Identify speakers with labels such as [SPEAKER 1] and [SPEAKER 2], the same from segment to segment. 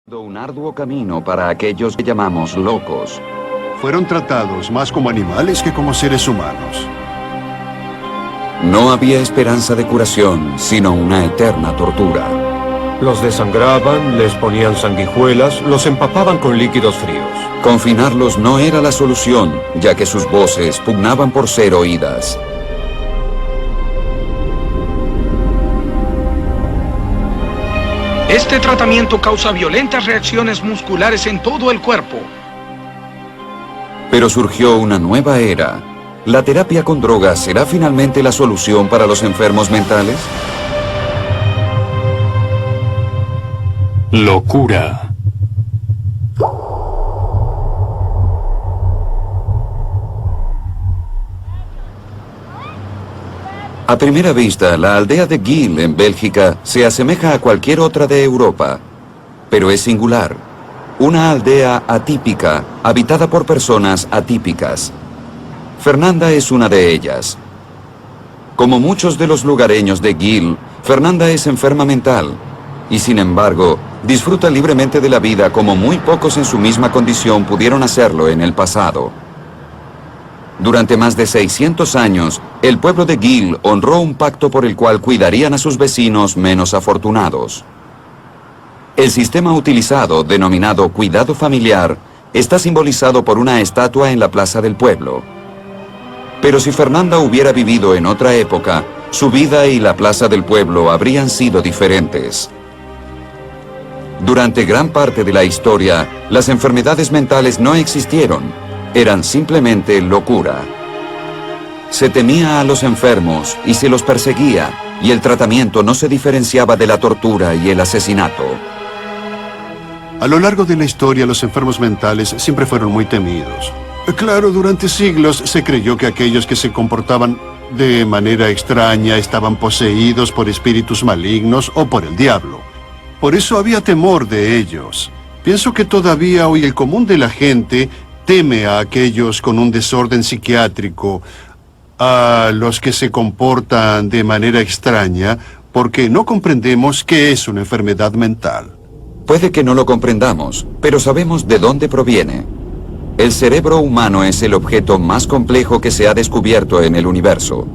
[SPEAKER 1] Un arduo camino para aquellos que llamamos locos.
[SPEAKER 2] Fueron tratados más como animales que como seres humanos.
[SPEAKER 1] No había esperanza de curación, sino una eterna tortura.
[SPEAKER 3] Los desangraban, les ponían sanguijuelas, los empapaban con líquidos fríos.
[SPEAKER 1] Confinarlos no era la solución, ya que sus voces pugnaban por ser oídas.
[SPEAKER 4] Este tratamiento causa violentas reacciones musculares en todo el cuerpo.
[SPEAKER 1] Pero surgió una nueva era. ¿La terapia con drogas será finalmente la solución para los enfermos mentales?
[SPEAKER 5] Locura.
[SPEAKER 1] A primera vista, la aldea de Geel, en Bélgica, se asemeja a cualquier otra de Europa, pero es singular. Una aldea atípica, habitada por personas atípicas. Fernanda es una de ellas. Como muchos de los lugareños de Geel, Fernanda es enferma mental, y sin embargo, disfruta libremente de la vida como muy pocos en su misma condición pudieron hacerlo en el pasado. Durante más de 600 años, el pueblo de Geel honró un pacto por el cual cuidarían a sus vecinos menos afortunados. El sistema utilizado, denominado cuidado familiar, está simbolizado por una estatua en la plaza del pueblo. Pero si Fernanda hubiera vivido en otra época, su vida y la plaza del pueblo habrían sido diferentes. Durante gran parte de la historia, las enfermedades mentales no existieron. Eran simplemente locura. Se temía a los enfermos y se los perseguía, y el tratamiento no se diferenciaba de la tortura y el asesinato.
[SPEAKER 2] A lo largo de la historia, los enfermos mentales siempre fueron muy temidos. Claro, durante siglos se creyó que aquellos que se comportaban de manera extraña estaban poseídos por espíritus malignos o por el diablo. Por eso había temor de ellos. Pienso que todavía hoy el común de la gente teme a aquellos con un desorden psiquiátrico, a los que se comportan de manera extraña, porque no comprendemos qué es una enfermedad mental.
[SPEAKER 1] Puede que no lo comprendamos, pero sabemos de dónde proviene. El cerebro humano es el objeto más complejo que se ha descubierto en el universo.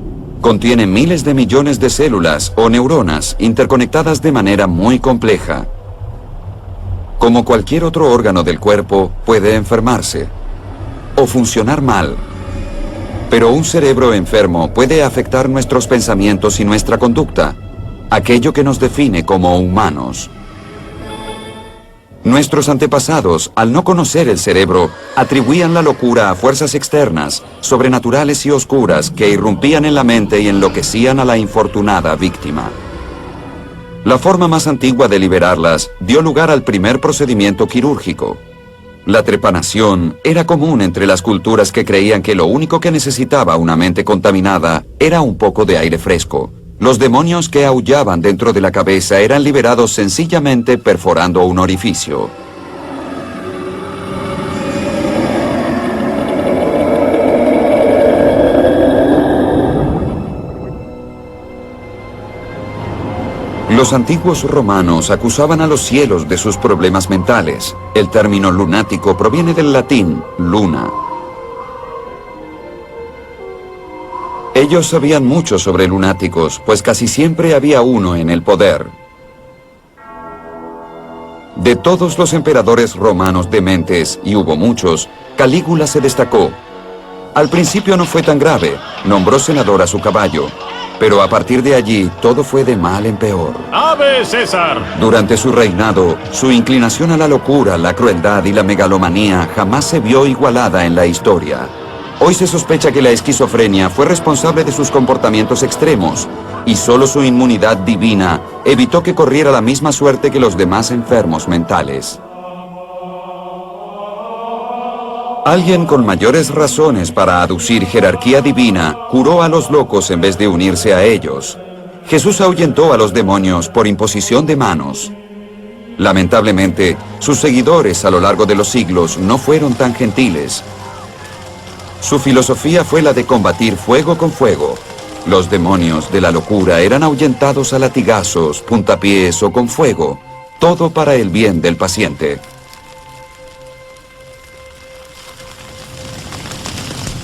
[SPEAKER 1] Contiene miles de millones de células o neuronas interconectadas de manera muy compleja. Como cualquier otro órgano del cuerpo, puede enfermarse o funcionar mal. Pero un cerebro enfermo puede afectar nuestros pensamientos y nuestra conducta, aquello que nos define como humanos. Nuestros antepasados, al no conocer el cerebro, atribuían la locura a fuerzas externas, sobrenaturales y oscuras que irrumpían en la mente y enloquecían a la infortunada víctima. La forma más antigua de liberarlas dio lugar al primer procedimiento quirúrgico. La trepanación era común entre las culturas que creían que lo único que necesitaba una mente contaminada era un poco de aire fresco. Los demonios que aullaban dentro de la cabeza eran liberados sencillamente perforando un orificio. Los antiguos romanos acusaban a los cielos de sus problemas mentales. El término lunático proviene del latín luna. Ellos sabían mucho sobre lunáticos, pues casi siempre había uno en el poder. De todos los emperadores romanos dementes, y hubo muchos, Calígula se destacó. Al principio no fue tan grave, nombró senador a su caballo. Pero a partir de allí, todo fue de mal en peor.
[SPEAKER 5] ¡Ave César!
[SPEAKER 1] Durante su reinado, su inclinación a la locura, la crueldad y la megalomanía jamás se vio igualada en la historia. Hoy se sospecha que la esquizofrenia fue responsable de sus comportamientos extremos, y solo su inmunidad divina evitó que corriera la misma suerte que los demás enfermos mentales. Alguien con mayores razones para aducir jerarquía divina curó a los locos en vez de unirse a ellos. Jesús ahuyentó a los demonios por imposición de manos. Lamentablemente, sus seguidores a lo largo de los siglos no fueron tan gentiles. Su filosofía fue la de combatir fuego con fuego. Los demonios de la locura eran ahuyentados a latigazos, puntapiés o con fuego, todo para el bien del paciente.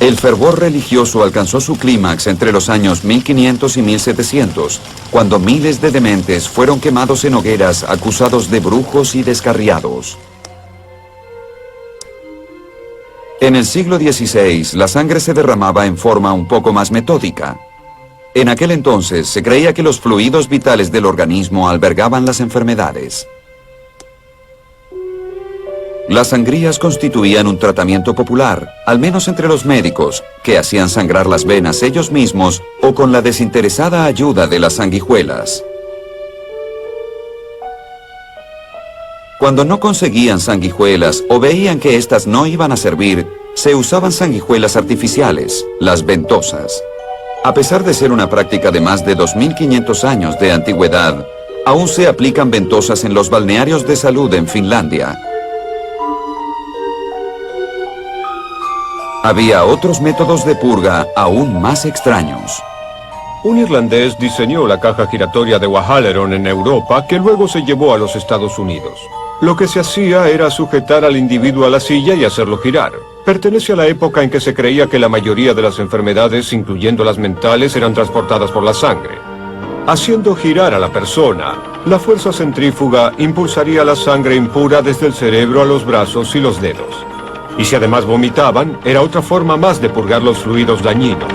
[SPEAKER 1] El fervor religioso alcanzó su clímax entre los años 1500 y 1700, cuando miles de dementes fueron quemados en hogueras acusados de brujos y descarriados. En el siglo XVI, la sangre se derramaba en forma un poco más metódica. En aquel entonces se creía que los fluidos vitales del organismo albergaban las enfermedades. Las sangrías constituían un tratamiento popular, al menos entre los médicos, que hacían sangrar las venas ellos mismos o con la desinteresada ayuda de las sanguijuelas. Cuando no conseguían sanguijuelas o veían que éstas no iban a servir, se usaban sanguijuelas artificiales, las ventosas. A pesar de ser una práctica de más de 2500 años de antigüedad, aún se aplican ventosas en los balnearios de salud en Finlandia. Había otros métodos de purga aún más extraños.
[SPEAKER 3] Un irlandés diseñó la caja giratoria de O'Halloran en Europa, que luego se llevó a los Estados Unidos. Lo que se hacía era sujetar al individuo a la silla y hacerlo girar. Pertenece a la época en que se creía que la mayoría de las enfermedades, incluyendo las mentales, eran transportadas por la sangre. Haciendo girar a la persona, la fuerza centrífuga impulsaría la sangre impura desde el cerebro a los brazos y los dedos. Y si además vomitaban, era otra forma más de purgar los fluidos dañinos.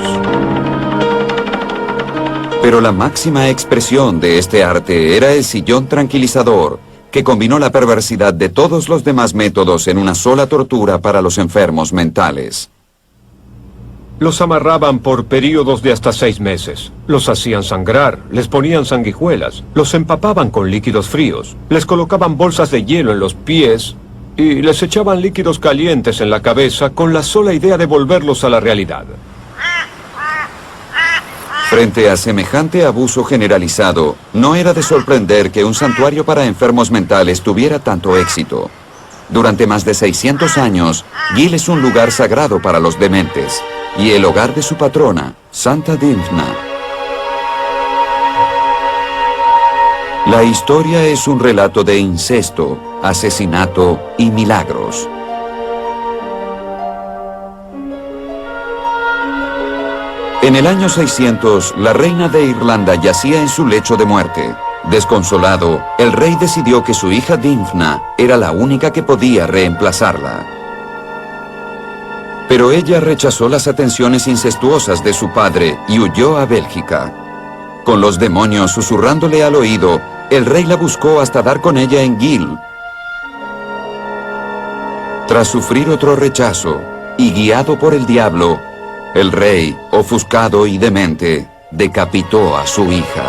[SPEAKER 1] Pero la máxima expresión de este arte era el sillón tranquilizador, que combinó la perversidad de todos los demás métodos en una sola tortura para los enfermos mentales.
[SPEAKER 3] Los amarraban por períodos de hasta 6 meses. Los hacían sangrar, les ponían sanguijuelas, los empapaban con líquidos fríos, les colocaban bolsas de hielo en los pies y les echaban líquidos calientes en la cabeza con la sola idea de volverlos a la realidad.
[SPEAKER 1] Frente a semejante abuso generalizado, no era de sorprender que un santuario para enfermos mentales tuviera tanto éxito. Durante más de 600 años, Gil es un lugar sagrado para los dementes, y el hogar de su patrona, Santa Dymphna. La historia es un relato de incesto, asesinato y milagros. En el año 600, la reina de Irlanda yacía en su lecho de muerte. Desconsolado, el rey decidió que su hija Dymphna era la única que podía reemplazarla. Pero ella rechazó las atenciones incestuosas de su padre y huyó a Bélgica. Con los demonios susurrándole al oído, el rey la buscó hasta dar con ella en Gil. Tras sufrir otro rechazo y guiado por el diablo, el rey, ofuscado y demente, decapitó a su hija.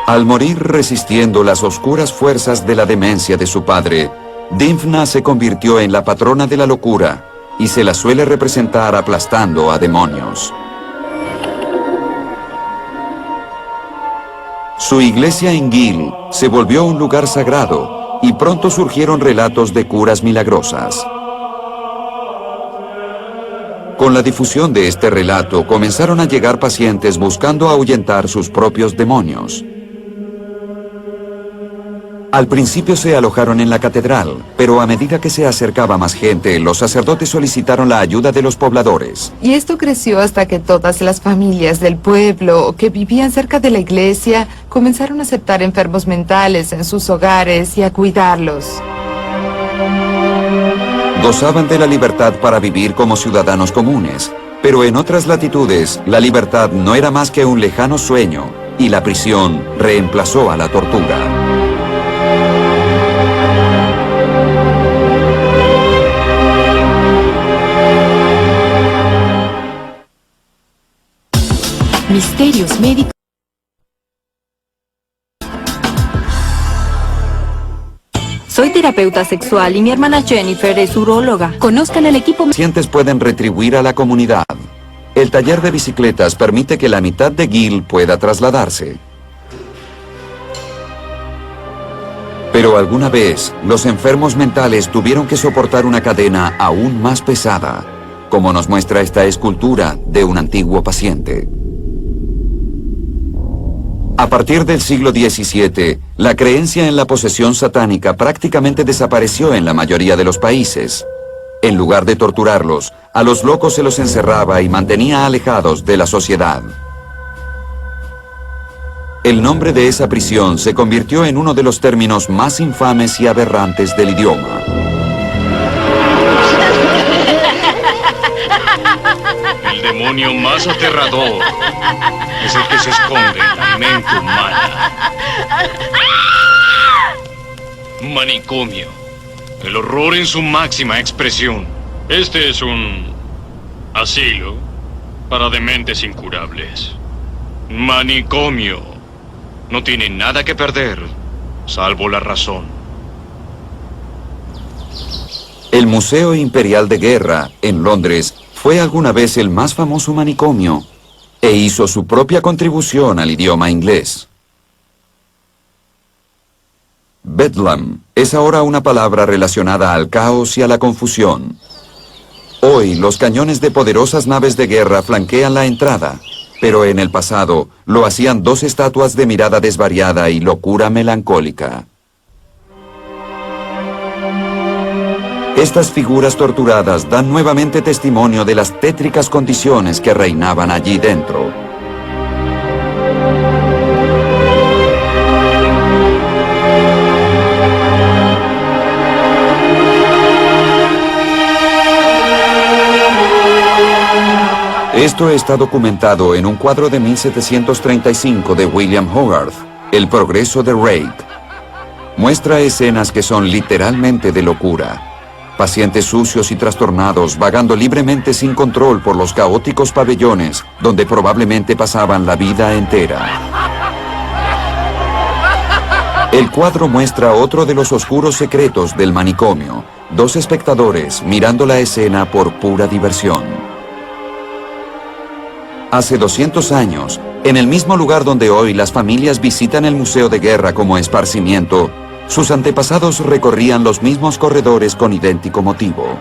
[SPEAKER 1] Al morir resistiendo las oscuras fuerzas de la demencia de su padre, Dymphna se convirtió en la patrona de la locura y se la suele representar aplastando a demonios. Su iglesia en Gil se volvió un lugar sagrado y pronto surgieron relatos de curas milagrosas. Con la difusión de este relato comenzaron a llegar pacientes buscando ahuyentar sus propios demonios. Al principio se alojaron en la catedral, pero a medida que se acercaba más gente, los sacerdotes solicitaron la ayuda de los pobladores.
[SPEAKER 6] Y esto creció hasta que todas las familias del pueblo que vivían cerca de la iglesia comenzaron a aceptar enfermos mentales en sus hogares y a cuidarlos.
[SPEAKER 1] Gozaban de la libertad para vivir como ciudadanos comunes, pero en otras latitudes la libertad no era más que un lejano sueño y la prisión reemplazó a la tortura.
[SPEAKER 7] Misterios médicos. Soy terapeuta sexual y mi hermana Jennifer es uróloga. Conozcan el equipo.
[SPEAKER 1] Pacientes pueden retribuir a la comunidad. El taller de bicicletas permite que la mitad de Gil pueda trasladarse. Pero alguna vez, los enfermos mentales tuvieron que soportar una cadena aún más pesada, como nos muestra esta escultura de un antiguo paciente. A partir del siglo XVII, la creencia en la posesión satánica prácticamente desapareció en la mayoría de los países. En lugar de torturarlos, a los locos se los encerraba y mantenía alejados de la sociedad. El nombre de esa prisión se convirtió en uno de los términos más infames y aberrantes del idioma.
[SPEAKER 5] El demonio más aterrador es el que se esconde en la mente humana. Manicomio. El horror en su máxima expresión. Este es un asilo para dementes incurables. Manicomio. No tiene nada que perder, salvo la razón.
[SPEAKER 1] El Museo Imperial de Guerra, en Londres, fue alguna vez el más famoso manicomio e hizo su propia contribución al idioma inglés. Bedlam es ahora una palabra relacionada al caos y a la confusión. Hoy, los cañones de poderosas naves de guerra flanquean la entrada, pero en el pasado lo hacían dos estatuas de mirada desvariada y locura melancólica. Estas figuras torturadas dan nuevamente testimonio de las tétricas condiciones que reinaban allí dentro. Esto está documentado en un cuadro de 1735 de William Hogarth, El progreso de Reich. Muestra escenas que son literalmente de locura. Pacientes sucios y trastornados vagando libremente sin control por los caóticos pabellones donde probablemente pasaban la vida entera. El cuadro muestra otro de los oscuros secretos del manicomio, dos espectadores mirando la escena por pura diversión. Hace 200 años, en el mismo lugar donde hoy las familias visitan el Museo de Guerra como esparcimiento, sus antepasados recorrían los mismos corredores con idéntico motivo.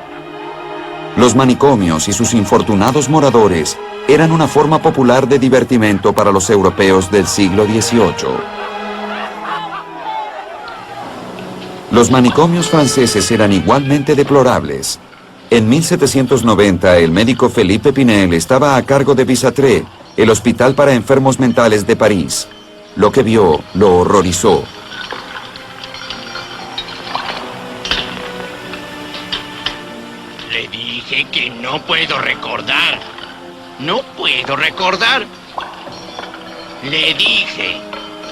[SPEAKER 1] Los manicomios y sus infortunados moradores eran una forma popular de divertimento para los europeos del siglo XVIII. Los manicomios franceses eran igualmente deplorables. En 1790, el médico Philippe Pinel estaba a cargo de Bicêtre, el hospital para enfermos mentales de París. Lo que vio lo horrorizó.
[SPEAKER 8] Le dije que no puedo recordar. No puedo recordar. Le dije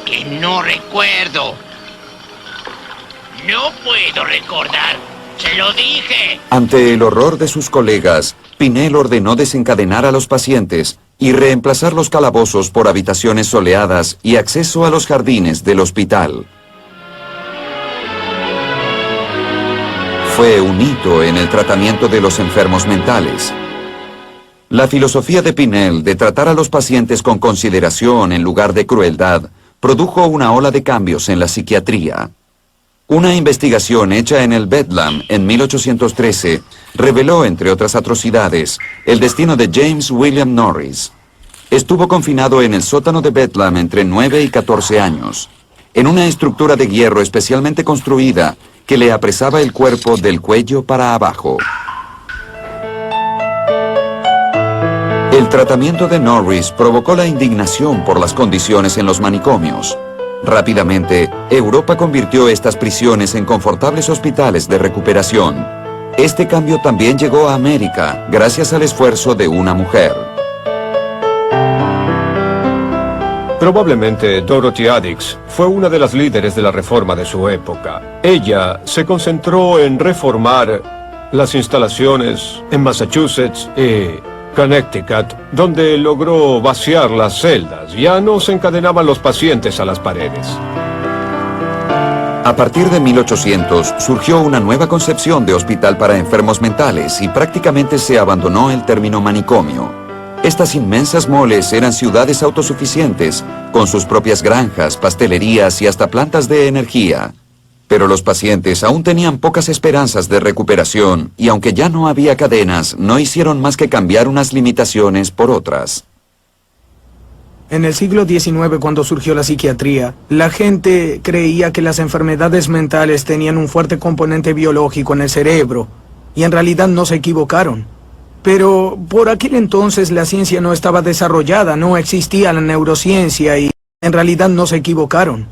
[SPEAKER 8] que no recuerdo. No puedo recordar. ¡Se lo dije!
[SPEAKER 1] Ante el horror de sus colegas, Pinel ordenó desencadenar a los pacientes y reemplazar los calabozos por habitaciones soleadas y acceso a los jardines del hospital. Fue un hito en el tratamiento de los enfermos mentales. La filosofía de Pinel de tratar a los pacientes con consideración en lugar de crueldad produjo una ola de cambios en la psiquiatría. Una investigación hecha en el Bedlam en 1813 reveló, entre otras atrocidades, el destino de James William Norris. Estuvo confinado en el sótano de Bedlam entre 9 y 14 años, en una estructura de hierro especialmente construida que le apresaba el cuerpo del cuello para abajo. El tratamiento de Norris provocó la indignación por las condiciones en los manicomios. Rápidamente, Europa convirtió estas prisiones en confortables hospitales de recuperación. Este cambio también llegó a América, gracias al esfuerzo de una mujer.
[SPEAKER 3] Probablemente Dorothy Addicks fue una de las líderes de la reforma de su época. Ella se concentró en reformar las instalaciones en Massachusetts y Connecticut, donde logró vaciar las celdas. Ya no se encadenaban los pacientes a las paredes.
[SPEAKER 1] A partir de 1800 surgió una nueva concepción de hospital para enfermos mentales y prácticamente se abandonó el término manicomio. Estas inmensas moles eran ciudades autosuficientes, con sus propias granjas, pastelerías y hasta plantas de energía. Pero los pacientes aún tenían pocas esperanzas de recuperación y aunque ya no había cadenas, no hicieron más que cambiar unas limitaciones por otras.
[SPEAKER 9] En el siglo XIX, cuando surgió la psiquiatría, la gente creía que las enfermedades mentales tenían un fuerte componente biológico en el cerebro, y en realidad no se equivocaron. Pero por aquel entonces la ciencia no estaba desarrollada, no existía la neurociencia y en realidad no se equivocaron.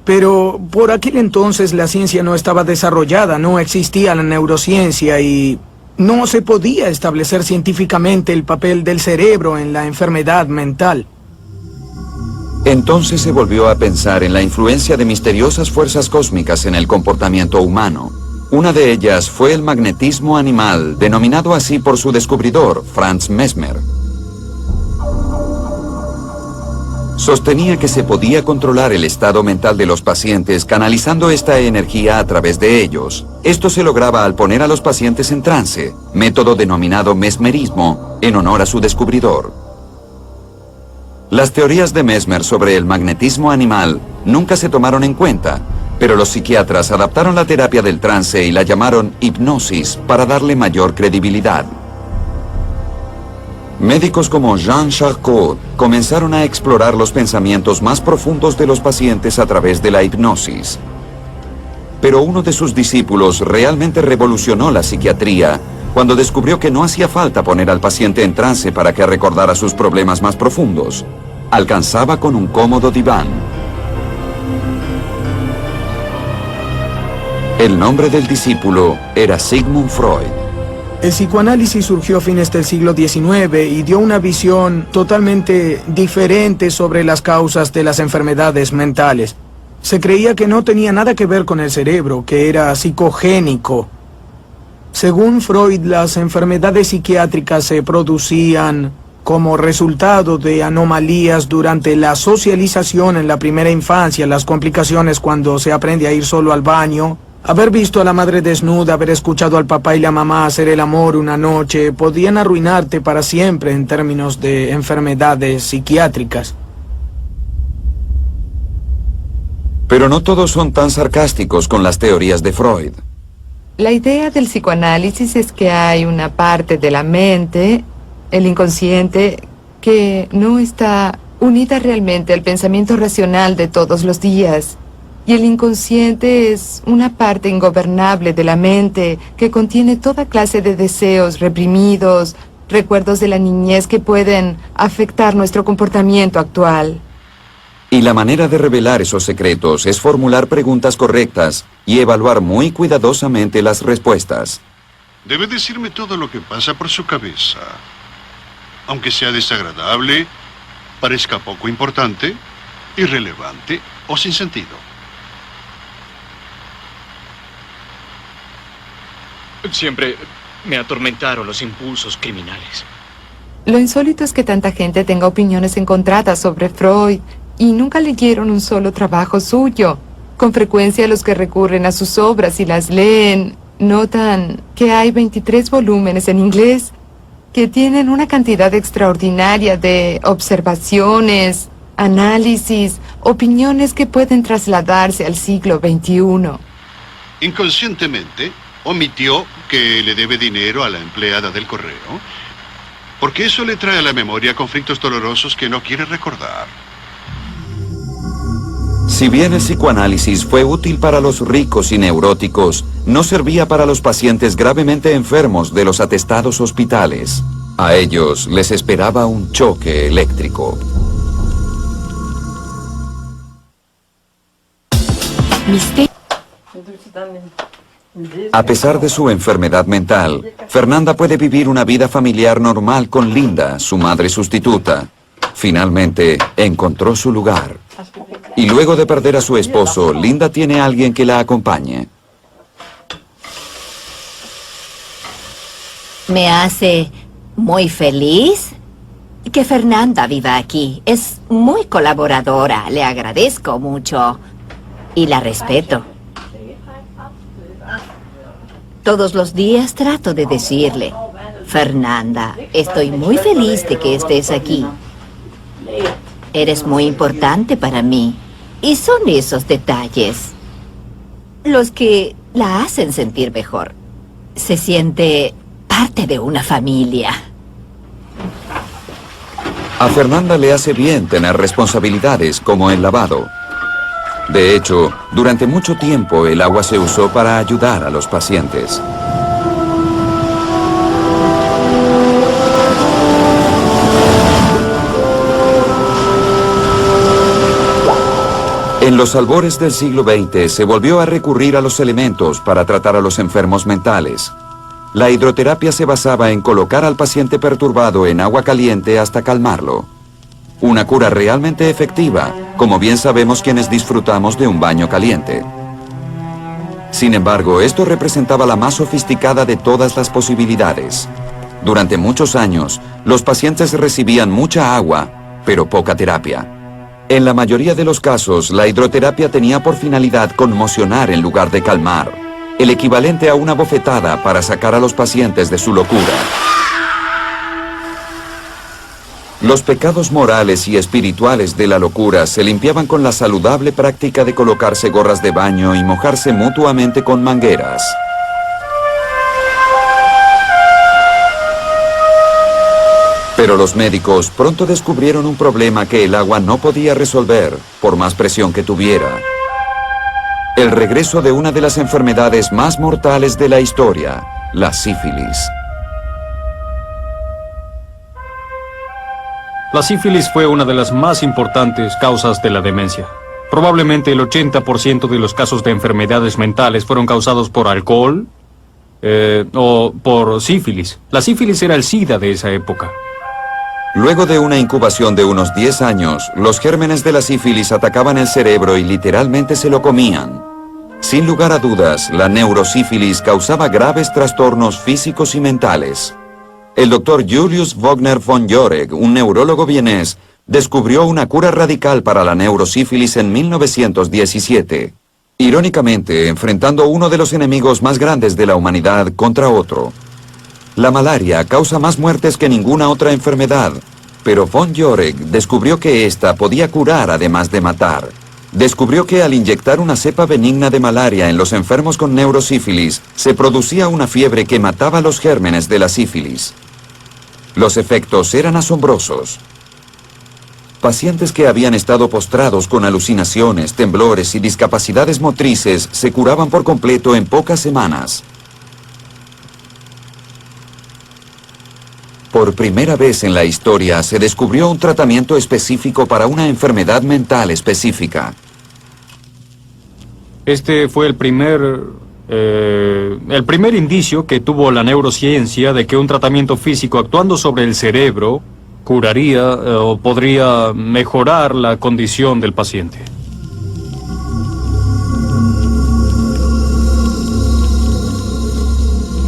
[SPEAKER 9] Pero por aquel entonces la ciencia no estaba desarrollada, no existía la neurociencia y no se podía establecer científicamente el papel del cerebro en la enfermedad mental.
[SPEAKER 1] Entonces se volvió a pensar en la influencia de misteriosas fuerzas cósmicas en el comportamiento humano. Una de ellas fue el magnetismo animal, denominado así por su descubridor, Franz Mesmer. Sostenía que se podía controlar el estado mental de los pacientes canalizando esta energía a través de ellos. Esto se lograba al poner a los pacientes en trance, método denominado mesmerismo, en honor a su descubridor. Las teorías de Mesmer sobre el magnetismo animal nunca se tomaron en cuenta, pero los psiquiatras adaptaron la terapia del trance y la llamaron hipnosis para darle mayor credibilidad. Médicos como Jean Charcot comenzaron a explorar los pensamientos más profundos de los pacientes a través de la hipnosis. Pero uno de sus discípulos realmente revolucionó la psiquiatría cuando descubrió que no hacía falta poner al paciente en trance para que recordara sus problemas más profundos. Alcanzaba con un cómodo diván. El nombre del discípulo era Sigmund Freud.
[SPEAKER 9] El psicoanálisis surgió a fines del siglo XIX y dio una visión totalmente diferente sobre las causas de las enfermedades mentales. Se creía que no tenía nada que ver con el cerebro, que era psicogénico. Según Freud, las enfermedades psiquiátricas se producían como resultado de anomalías durante la socialización en la primera infancia, las complicaciones cuando se aprende a ir solo al baño, haber visto a la madre desnuda, haber escuchado al papá y la mamá hacer el amor una noche, podían arruinarte para siempre en términos de enfermedades psiquiátricas.
[SPEAKER 1] Pero no todos son tan sarcásticos con las teorías de Freud.
[SPEAKER 6] La idea del psicoanálisis es que hay una parte de la mente, el inconsciente, que no está unida realmente al pensamiento racional de todos los días. Y el inconsciente es una parte ingobernable de la mente que contiene toda clase de deseos reprimidos, recuerdos de la niñez que pueden afectar nuestro comportamiento actual.
[SPEAKER 1] Y la manera de revelar esos secretos es formular preguntas correctas y evaluar muy cuidadosamente las respuestas.
[SPEAKER 2] Debe decirme todo lo que pasa por su cabeza. Aunque sea desagradable, parezca poco importante, irrelevante o sin sentido.
[SPEAKER 5] Siempre me atormentaron los impulsos criminales.
[SPEAKER 6] Lo insólito es que tanta gente tenga opiniones encontradas sobre Freud y nunca leyeron un solo trabajo suyo. Con frecuencia los que recurren a sus obras y las leen notan que hay 23 volúmenes en inglés que tienen una cantidad extraordinaria de observaciones, análisis, opiniones que pueden trasladarse al siglo XXI.
[SPEAKER 2] Inconscientemente, omitió que le debe dinero a la empleada del correo, porque eso le trae a la memoria conflictos dolorosos que no quiere recordar.
[SPEAKER 1] Si bien el psicoanálisis fue útil para los ricos y neuróticos, no servía para los pacientes gravemente enfermos de los atestados hospitales. A ellos les esperaba un choque eléctrico. A pesar de su enfermedad mental, Fernanda puede vivir una vida familiar normal con Linda, su madre sustituta. Finalmente, encontró su lugar. Y luego de perder a su esposo, Linda tiene a alguien que la acompañe.
[SPEAKER 10] Me hace muy feliz que Fernanda viva aquí. Es muy colaboradora, le agradezco mucho y la respeto. Todos los días trato de decirle, Fernanda, estoy muy feliz de que estés aquí. Eres muy importante para mí. Y son esos detalles los que la hacen sentir mejor. Se siente parte de una familia.
[SPEAKER 1] A Fernanda le hace bien tener responsabilidades como el lavado. De hecho, durante mucho tiempo el agua se usó para ayudar a los pacientes. En los albores del siglo XX se volvió a recurrir a los elementos para tratar a los enfermos mentales. La hidroterapia se basaba en colocar al paciente perturbado en agua caliente hasta calmarlo. Una cura realmente efectiva, como bien sabemos quienes disfrutamos de un baño caliente. Sin embargo, esto representaba la más sofisticada de todas las posibilidades. Durante muchos años, los pacientes recibían mucha agua, pero poca terapia. En la mayoría de los casos, la hidroterapia tenía por finalidad conmocionar en lugar de calmar, el equivalente a una bofetada para sacar a los pacientes de su locura. Los pecados morales y espirituales de la locura se limpiaban con la saludable práctica de colocarse gorras de baño y mojarse mutuamente con mangueras. Pero los médicos pronto descubrieron un problema que el agua no podía resolver, por más presión que tuviera. El regreso de una de las enfermedades más mortales de la historia, la sífilis.
[SPEAKER 11] La sífilis fue una de las más importantes causas de la demencia. Probablemente el 80% de los casos de enfermedades mentales fueron causados por alcohol o por sífilis. La sífilis era el SIDA de esa época.
[SPEAKER 1] Luego de una incubación de unos 10 años, los gérmenes de la sífilis atacaban el cerebro y literalmente se lo comían. Sin lugar a dudas, la neurosífilis causaba graves trastornos físicos y mentales. El doctor Julius Wagner von Jauregg, un neurólogo vienés, descubrió una cura radical para la neurosífilis en 1917. Irónicamente, enfrentando uno de los enemigos más grandes de la humanidad contra otro. La malaria causa más muertes que ninguna otra enfermedad, pero von Jauregg descubrió que esta podía curar además de matar. Descubrió que al inyectar una cepa benigna de malaria en los enfermos con neurosífilis, se producía una fiebre que mataba los gérmenes de la sífilis. Los efectos eran asombrosos. Pacientes que habían estado postrados con alucinaciones, temblores y discapacidades motrices se curaban por completo en pocas semanas. Por primera vez en la historia se descubrió un tratamiento específico para una enfermedad mental específica.
[SPEAKER 11] Este fue el primer indicio que tuvo la neurociencia de que un tratamiento físico actuando sobre el cerebro curaría o podría mejorar la condición del paciente.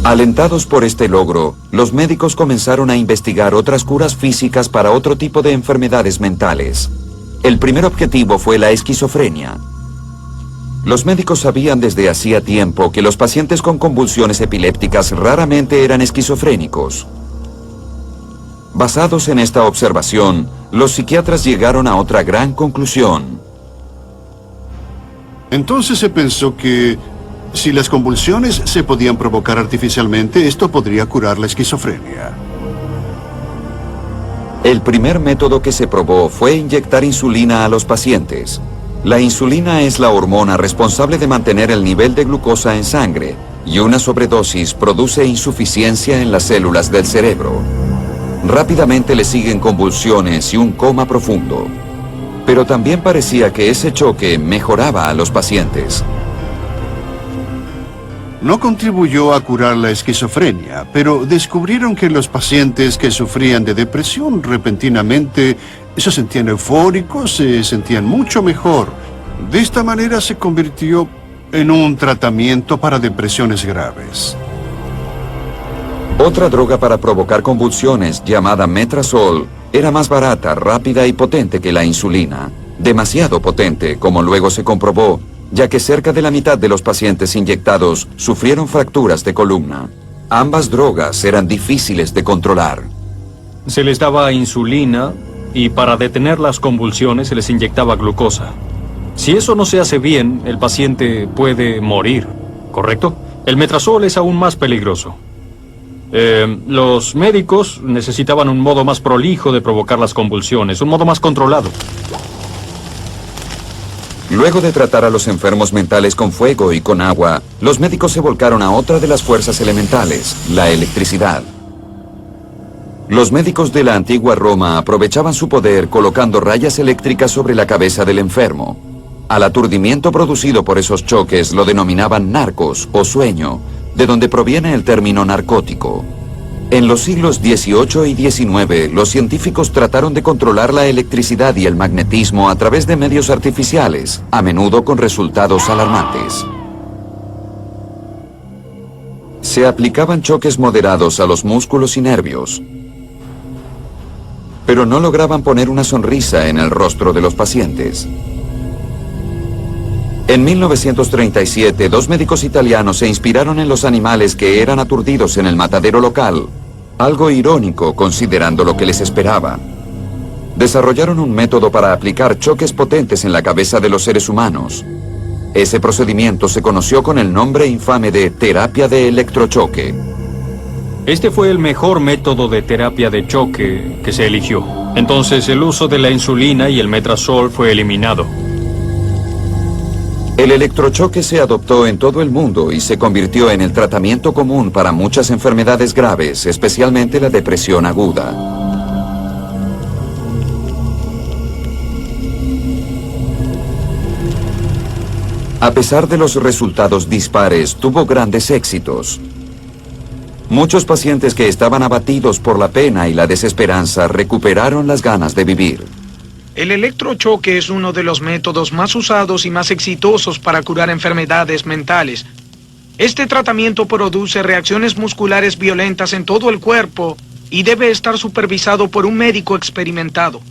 [SPEAKER 1] Alentados por este logro, los médicos comenzaron a investigar otras curas físicas para otro tipo de enfermedades mentales. El primer objetivo fue la esquizofrenia. Los médicos sabían desde hacía tiempo que los pacientes con convulsiones epilépticas raramente eran esquizofrénicos. Basados en esta observación, los psiquiatras llegaron a otra gran conclusión.
[SPEAKER 2] Entonces se pensó que si las convulsiones se podían provocar artificialmente, esto podría curar la esquizofrenia.
[SPEAKER 1] El primer método que se probó fue inyectar insulina a los pacientes. La insulina es la hormona responsable de mantener el nivel de glucosa en sangre, y una sobredosis produce insuficiencia en las células del cerebro. Rápidamente le siguen convulsiones y un coma profundo. Pero también parecía que ese choque mejoraba a los pacientes.
[SPEAKER 2] No contribuyó a curar la esquizofrenia, pero descubrieron que los pacientes que sufrían de depresión repentinamente se sentían eufóricos, se sentían mucho mejor. De esta manera se convirtió en un tratamiento para depresiones graves.
[SPEAKER 1] Otra droga para provocar convulsiones, llamada Metrazol, era más barata, rápida y potente que la insulina. Demasiado potente, como luego se comprobó, ya que cerca de la mitad de los pacientes inyectados sufrieron fracturas de columna. Ambas drogas eran difíciles de controlar.
[SPEAKER 11] Se les daba insulina y para detener las convulsiones se les inyectaba glucosa. Si eso no se hace bien, el paciente puede morir, ¿correcto? El metrazol es aún más peligroso. Los médicos necesitaban un modo más prolijo de provocar las convulsiones, un modo más controlado.
[SPEAKER 1] Luego de tratar a los enfermos mentales con fuego y con agua, los médicos se volcaron a otra de las fuerzas elementales, la electricidad. Los médicos de la antigua Roma aprovechaban su poder colocando rayas eléctricas sobre la cabeza del enfermo. Al aturdimiento producido por esos choques lo denominaban narcos o sueño, de donde proviene el término narcótico. En los siglos XVIII y XIX, los científicos trataron de controlar la electricidad y el magnetismo a través de medios artificiales, a menudo con resultados alarmantes. Se aplicaban choques moderados a los músculos y nervios, pero no lograban poner una sonrisa en el rostro de los pacientes. En 1937, dos médicos italianos se inspiraron en los animales que eran aturdidos en el matadero local, algo irónico considerando lo que les esperaba. Desarrollaron un método para aplicar choques potentes en la cabeza de los seres humanos. Ese procedimiento se conoció con el nombre infame de terapia de electrochoque.
[SPEAKER 11] Este fue el mejor método de terapia de choque que se eligió. Entonces el uso de la insulina y el metrazol fue eliminado.
[SPEAKER 1] El electrochoque se adoptó en todo el mundo y se convirtió en el tratamiento común para muchas enfermedades graves, especialmente la depresión aguda. A pesar de los resultados dispares, tuvo grandes éxitos. Muchos pacientes que estaban abatidos por la pena y la desesperanza recuperaron las ganas de vivir.
[SPEAKER 4] El electrochoque es uno de los métodos más usados y más exitosos para curar enfermedades mentales. Este tratamiento produce reacciones musculares violentas en todo el cuerpo y debe estar supervisado por un médico experimentado.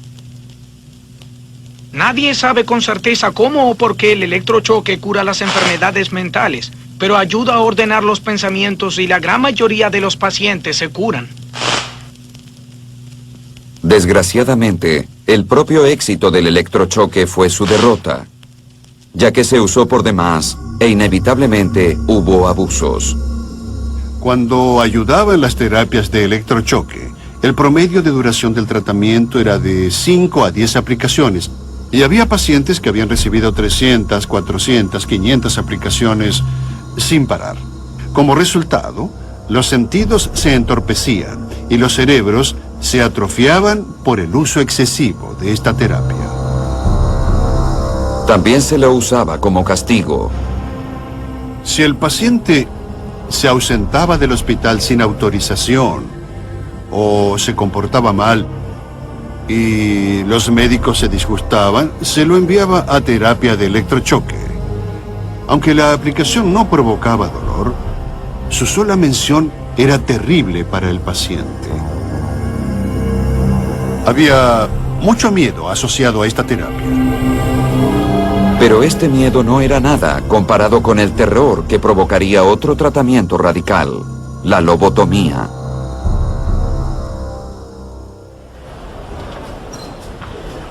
[SPEAKER 4] Nadie sabe con certeza cómo o por qué el electrochoque cura las enfermedades mentales, pero ayuda a ordenar los pensamientos y la gran mayoría de los pacientes se curan.
[SPEAKER 1] Desgraciadamente, el propio éxito del electrochoque fue su derrota, ya que se usó por demás e inevitablemente hubo abusos.
[SPEAKER 2] Cuando ayudaba en las terapias de electrochoque, el promedio de duración del tratamiento era de 5 a 10 aplicaciones, y había pacientes que habían recibido 300, 400, 500 aplicaciones sin parar. Como resultado, los sentidos se entorpecían y los cerebros se atrofiaban por el uso excesivo de esta terapia.
[SPEAKER 1] También se lo usaba como castigo.
[SPEAKER 2] Si el paciente se ausentaba del hospital sin autorización o se comportaba mal y los médicos se disgustaban, se lo enviaba a terapia de electrochoque. Aunque la aplicación no provocaba dolor, su sola mención era terrible para el paciente. Había mucho miedo asociado a esta terapia.
[SPEAKER 1] Pero este miedo no era nada comparado con el terror que provocaría otro tratamiento radical, la lobotomía.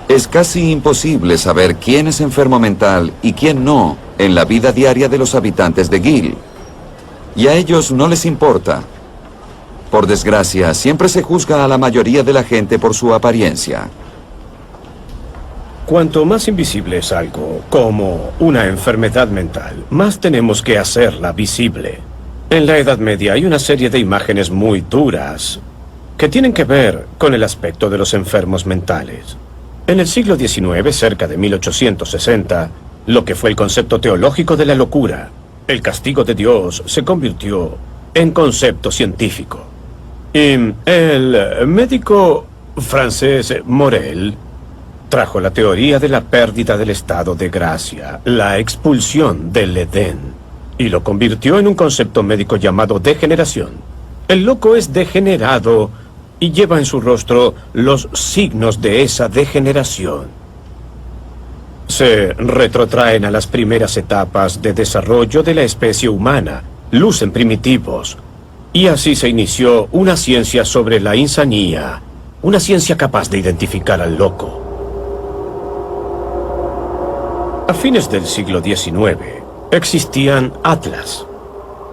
[SPEAKER 1] Es casi imposible saber quién es enfermo mental y quién no en la vida diaria de los habitantes de Gil. Y a ellos no les importa. Por desgracia, siempre se juzga a la mayoría de la gente por su apariencia.
[SPEAKER 12] Cuanto más invisible es algo, como una enfermedad mental, más tenemos que hacerla visible. En la Edad Media hay una serie de imágenes muy duras que tienen que ver con el aspecto de los enfermos mentales. En el siglo XIX, cerca de 1860, lo que fue el concepto teológico de la locura, el castigo de Dios, se convirtió en concepto científico. Y el médico francés Morel trajo la teoría de la pérdida del estado de gracia, la expulsión del Edén, y lo convirtió en un concepto médico llamado degeneración. El loco es degenerado y lleva en su rostro los signos de esa degeneración. Se retrotraen a las primeras etapas de desarrollo de la especie humana, lucen primitivos, y así se inició una ciencia sobre la insanía, una ciencia capaz de identificar al loco. A fines del siglo XIX existían atlas.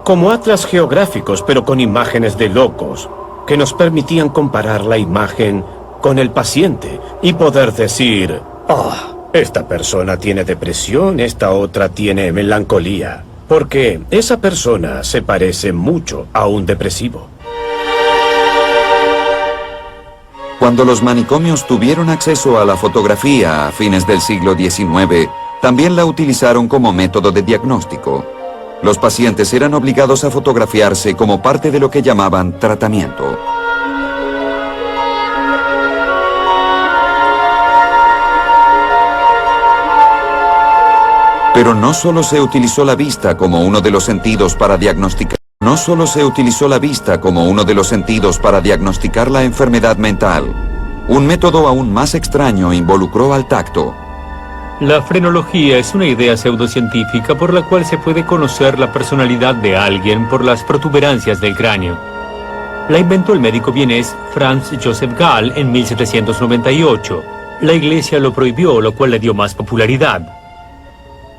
[SPEAKER 12] como atlas geográficos, pero con imágenes de locos, que nos permitían comparar la imagen con el paciente y poder decir, esta persona tiene depresión, esta otra tiene melancolía, porque esa persona se parece mucho a un depresivo.
[SPEAKER 1] Cuando los manicomios tuvieron acceso a la fotografía a fines del siglo XIX, también la utilizaron como método de diagnóstico. Los pacientes eran obligados a fotografiarse como parte de lo que llamaban tratamiento. Pero no solo se utilizó la vista como uno de los sentidos para diagnosticar. No solo se utilizó la vista como uno de los sentidos para diagnosticar la enfermedad mental. Un método aún más extraño involucró al tacto.
[SPEAKER 11] La frenología es una idea pseudocientífica por la cual se puede conocer la personalidad de alguien por las protuberancias del cráneo. La inventó el médico vienés Franz Joseph Gall en 1798. La iglesia lo prohibió, lo cual le dio más popularidad.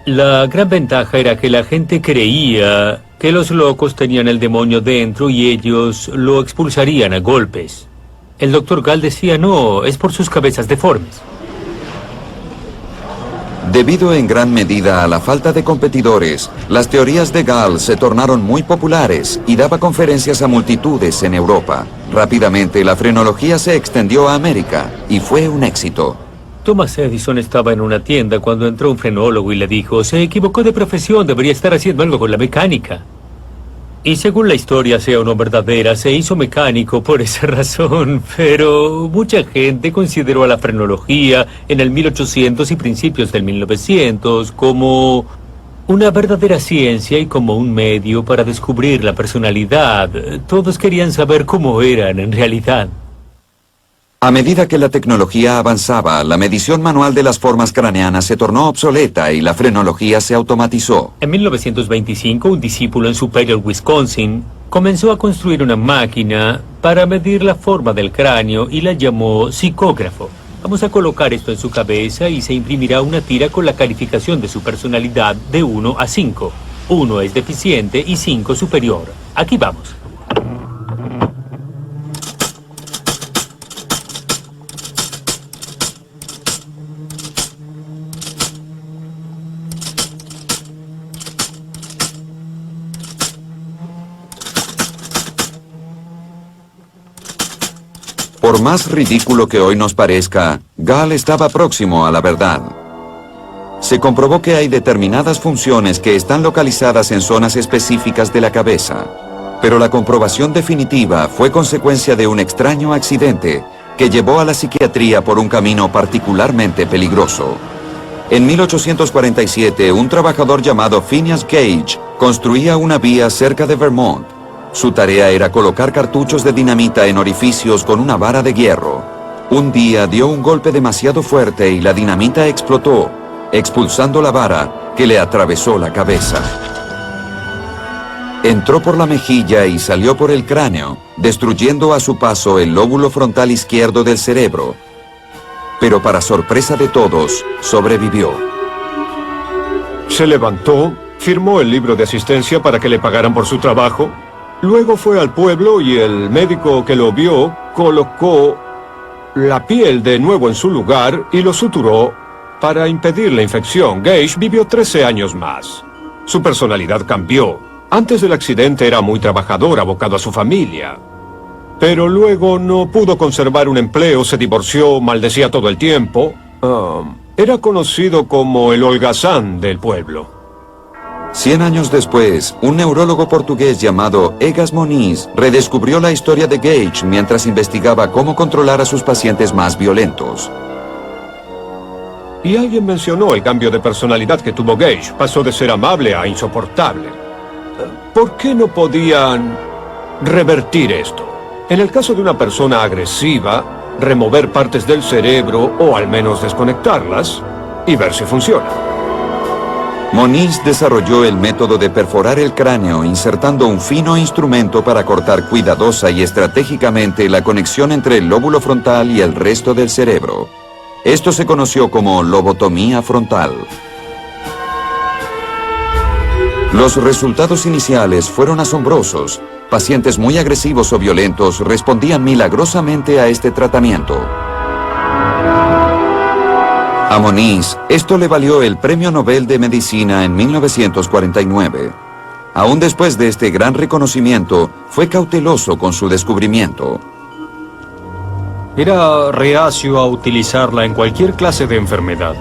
[SPEAKER 11] La gran ventaja era que la gente creía que los locos tenían el demonio dentro y ellos lo expulsarían a golpes. El doctor Gall decía, no, es por sus cabezas deformes.
[SPEAKER 1] Debido en gran medida a la falta de competidores, las teorías de Gall se tornaron muy populares y daba conferencias a multitudes en Europa. Rápidamente la frenología se extendió a América y fue un éxito.
[SPEAKER 11] Thomas Edison estaba en una tienda cuando entró un frenólogo y le dijo, se equivocó de profesión, debería estar haciendo algo con la mecánica. Y según la historia, sea o no verdadera, se hizo mecánico por esa razón, pero mucha gente consideró a la frenología en el 1800 y principios del 1900 como una verdadera ciencia y como un medio para descubrir la personalidad. Todos querían saber cómo eran en realidad.
[SPEAKER 1] A medida que la tecnología avanzaba, la medición manual de las formas craneanas se tornó obsoleta y la frenología se automatizó.
[SPEAKER 11] En 1925, un discípulo en Superior, Wisconsin, comenzó a construir una máquina para medir la forma del cráneo y la llamó psicógrafo. Vamos a colocar esto en su cabeza y se imprimirá una tira con la calificación de su personalidad de 1 a 5. 1 es deficiente y 5 superior. Aquí vamos.
[SPEAKER 1] Por más ridículo que hoy nos parezca, Gall estaba próximo a la verdad. Se comprobó que hay determinadas funciones que están localizadas en zonas específicas de la cabeza, pero la comprobación definitiva fue consecuencia de un extraño accidente que llevó a la psiquiatría por un camino particularmente peligroso. En 1847, un trabajador llamado Phineas Gage construía una vía cerca de Vermont. Su tarea era colocar cartuchos de dinamita en orificios con una vara de hierro. Un día dio un golpe demasiado fuerte y la dinamita explotó, expulsando la vara que le atravesó la cabeza. Entró por la mejilla y salió por el cráneo, destruyendo a su paso el lóbulo frontal izquierdo del cerebro. Pero para sorpresa de todos, sobrevivió.
[SPEAKER 3] Se levantó, firmó el libro de asistencia para que le pagaran por su trabajo. Luego fue al pueblo y el médico que lo vio colocó la piel de nuevo en su lugar y lo suturó para impedir la infección. Gage vivió 13 años más. Su personalidad cambió. Antes del accidente era muy trabajador, abocado a su familia. Pero luego no pudo conservar un empleo, se divorció, maldecía todo el tiempo. Era conocido como el holgazán del pueblo.
[SPEAKER 1] 100 años después, un neurólogo portugués llamado Egas Moniz redescubrió la historia de Gage mientras investigaba cómo controlar a sus pacientes más violentos.
[SPEAKER 3] Y alguien mencionó el cambio de personalidad que tuvo Gage. Pasó de ser amable a insoportable. ¿Por qué no podían revertir esto? En el caso de una persona agresiva, remover partes del cerebro o al menos desconectarlas y ver si funciona.
[SPEAKER 1] Moniz desarrolló el método de perforar el cráneo insertando un fino instrumento para cortar cuidadosa y estratégicamente la conexión entre el lóbulo frontal y el resto del cerebro. Esto se conoció como lobotomía frontal. Los resultados iniciales fueron asombrosos. Pacientes muy agresivos o violentos respondían milagrosamente a este tratamiento. A Moniz, esto le valió el Premio Nobel de Medicina en 1949. Aún después de este gran reconocimiento, fue cauteloso con su descubrimiento.
[SPEAKER 11] Era reacio a utilizarla en cualquier clase de enfermedad.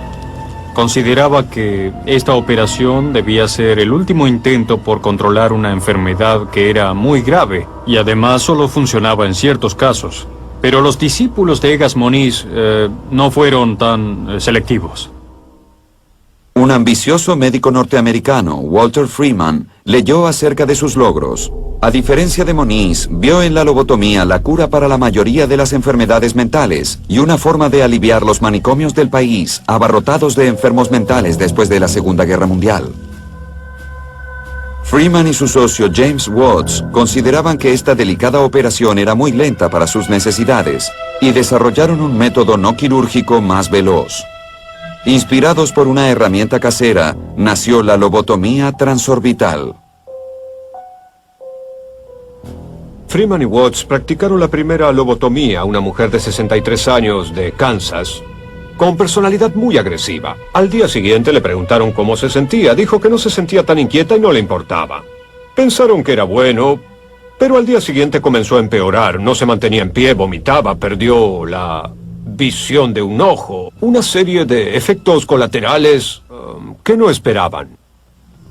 [SPEAKER 11] Consideraba que esta operación debía ser el último intento por controlar una enfermedad que era muy grave y además solo funcionaba en ciertos casos. Pero los discípulos de Egas Moniz no fueron tan selectivos.
[SPEAKER 1] Un ambicioso médico norteamericano, Walter Freeman, leyó acerca de sus logros. A diferencia de Moniz, vio en la lobotomía la cura para la mayoría de las enfermedades mentales y una forma de aliviar los manicomios del país, abarrotados de enfermos mentales después de la Segunda Guerra Mundial. Freeman y su socio James Watts consideraban que esta delicada operación era muy lenta para sus necesidades y desarrollaron un método no quirúrgico más veloz. Inspirados por una herramienta casera, nació la lobotomía transorbital.
[SPEAKER 3] Freeman y Watts practicaron la primera lobotomía a una mujer de 63 años de Kansas, con personalidad muy agresiva. Al día siguiente le preguntaron cómo se sentía. Dijo que no se sentía tan inquieta y no le importaba. Pensaron que era bueno, pero al día siguiente comenzó a empeorar. No se mantenía en pie, vomitaba, perdió la visión de un ojo. Una serie de efectos colaterales que no esperaban.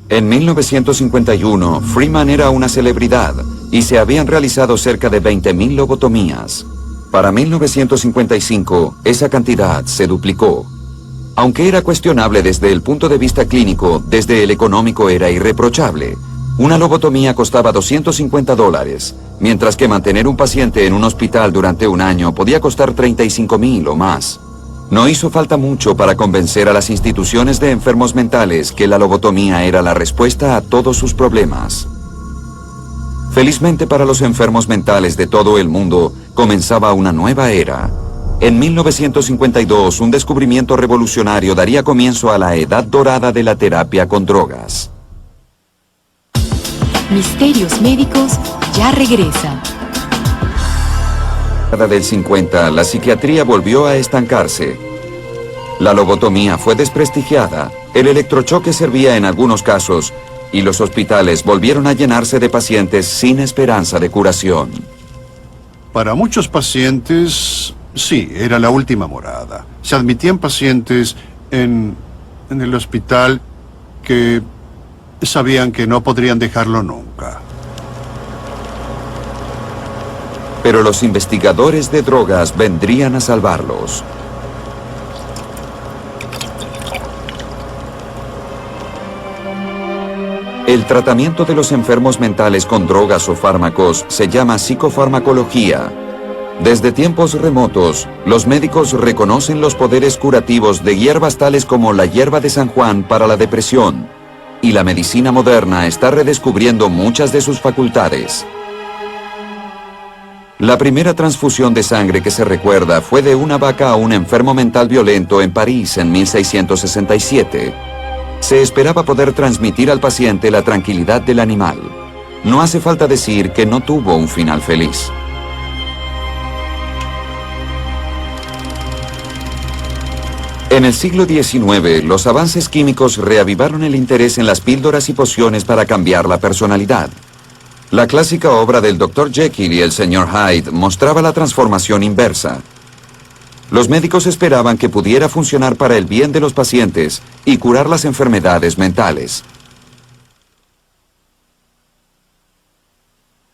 [SPEAKER 1] En 1951, Freeman era una celebridad y se habían realizado cerca de 20.000 lobotomías. Para 1955, esa cantidad se duplicó. Aunque era cuestionable desde el punto de vista clínico, desde el económico era irreprochable. Una lobotomía costaba $250, mientras que mantener un paciente en un hospital durante un año podía costar $35.000 o más. No hizo falta mucho para convencer a las instituciones de enfermos mentales que la lobotomía era la respuesta a todos sus problemas. Felizmente para los enfermos mentales de todo el mundo, comenzaba una nueva era. En 1952, un descubrimiento revolucionario daría comienzo a la edad dorada de la terapia con drogas.
[SPEAKER 7] Misterios Médicos ya regresan.
[SPEAKER 1] En la década del 50, la psiquiatría volvió a estancarse. La lobotomía fue desprestigiada, el electrochoque servía en algunos casos, y los hospitales volvieron a llenarse de pacientes sin esperanza de curación.
[SPEAKER 2] Para muchos pacientes, sí, era la última morada. Se admitían pacientes en el hospital que sabían que no podrían dejarlo nunca.
[SPEAKER 1] Pero los investigadores de drogas vendrían a salvarlos. El tratamiento de los enfermos mentales con drogas o fármacos se llama psicofarmacología. Desde tiempos remotos, los médicos reconocen los poderes curativos de hierbas tales como la hierba de San Juan para la depresión, y la medicina moderna está redescubriendo muchas de sus facultades. La primera transfusión de sangre que se recuerda fue de una vaca a un enfermo mental violento en París en 1667. Se esperaba poder transmitir al paciente la tranquilidad del animal. No hace falta decir que no tuvo un final feliz. En el siglo XIX, los avances químicos reavivaron el interés en las píldoras y pociones para cambiar la personalidad. La clásica obra del Dr. Jekyll y el Sr. Hyde mostraba la transformación inversa. Los médicos esperaban que pudiera funcionar para el bien de los pacientes y curar las enfermedades mentales.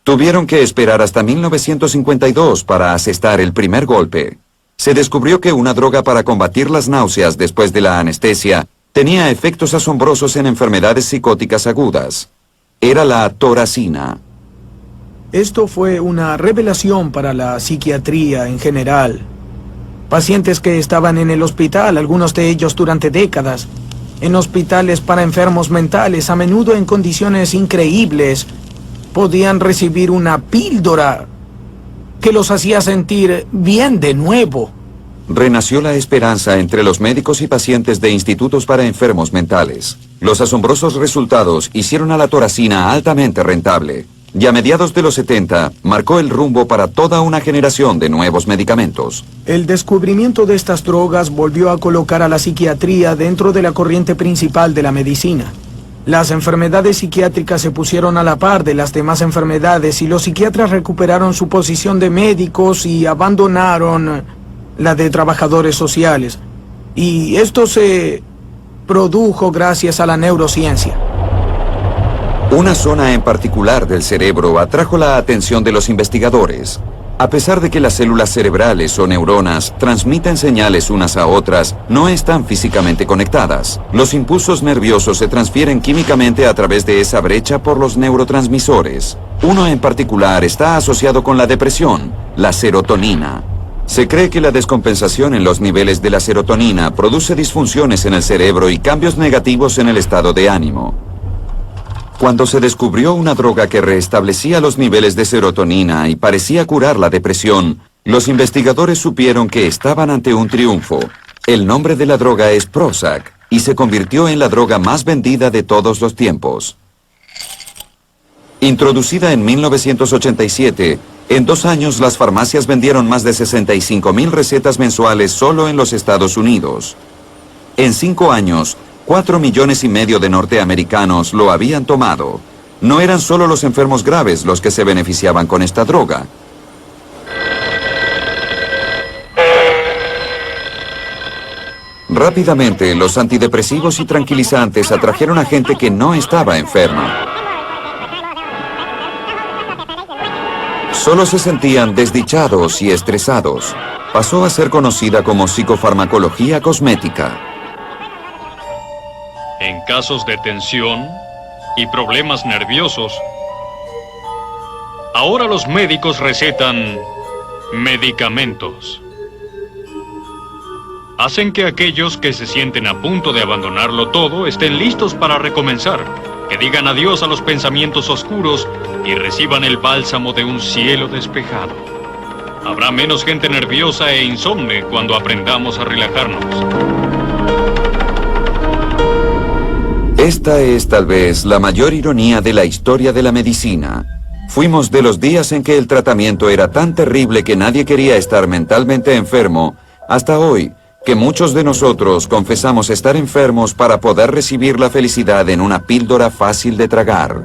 [SPEAKER 1] Tuvieron que esperar hasta 1952 para asestar el primer golpe. Se descubrió que una droga para combatir las náuseas después de la anestesia tenía efectos asombrosos en enfermedades psicóticas agudas. Era la toracina.
[SPEAKER 9] Esto fue una revelación para la psiquiatría en general. Pacientes que estaban en el hospital, algunos de ellos durante décadas, en hospitales para enfermos mentales, a menudo en condiciones increíbles, podían recibir una píldora que los hacía sentir bien de nuevo.
[SPEAKER 1] Renació la esperanza entre los médicos y pacientes de institutos para enfermos mentales. Los asombrosos resultados hicieron a la toracina altamente rentable. Y a mediados de los 70, marcó el rumbo para toda una generación de nuevos medicamentos.
[SPEAKER 9] El descubrimiento de estas drogas volvió a colocar a la psiquiatría dentro de la corriente principal de la medicina. Las enfermedades psiquiátricas se pusieron a la par de las demás enfermedades y los psiquiatras recuperaron su posición de médicos y abandonaron la de trabajadores sociales. Y esto se produjo gracias a la neurociencia.
[SPEAKER 1] Una zona en particular del cerebro atrajo la atención de los investigadores. A pesar de que las células cerebrales o neuronas transmiten señales unas a otras, no están físicamente conectadas. Los impulsos nerviosos se transfieren químicamente a través de esa brecha por los neurotransmisores. Uno en particular está asociado con la depresión, la serotonina. Se cree que la descompensación en los niveles de la serotonina produce disfunciones en el cerebro y cambios negativos en el estado de ánimo. Cuando se descubrió una droga que restablecía los niveles de serotonina y parecía curar la depresión, los investigadores supieron que estaban ante un triunfo. El nombre de la droga es Prozac y se convirtió en la droga más vendida de todos los tiempos. Introducida en 1987, en 2 años las farmacias vendieron más de 65,000 recetas mensuales solo en los Estados Unidos. En 5 años, 4,5 millones de norteamericanos lo habían tomado. No eran solo los enfermos graves los que se beneficiaban con esta droga. Rápidamente, los antidepresivos y tranquilizantes atrajeron a gente que no estaba enferma. Solo se sentían desdichados y estresados. Pasó a ser conocida como psicofarmacología cosmética.
[SPEAKER 11] En casos de tensión y problemas nerviosos, ahora los médicos recetan medicamentos. Hacen que aquellos que se sienten a punto de abandonarlo todo estén listos para recomenzar, que digan adiós a los pensamientos oscuros y reciban el bálsamo de un cielo despejado. Habrá menos gente nerviosa e insomne cuando aprendamos a relajarnos.
[SPEAKER 1] Esta es tal vez la mayor ironía de la historia de la medicina. Fuimos de los días en que el tratamiento era tan terrible que nadie quería estar mentalmente enfermo, hasta hoy, que muchos de nosotros confesamos estar enfermos para poder recibir la felicidad en una píldora fácil de tragar.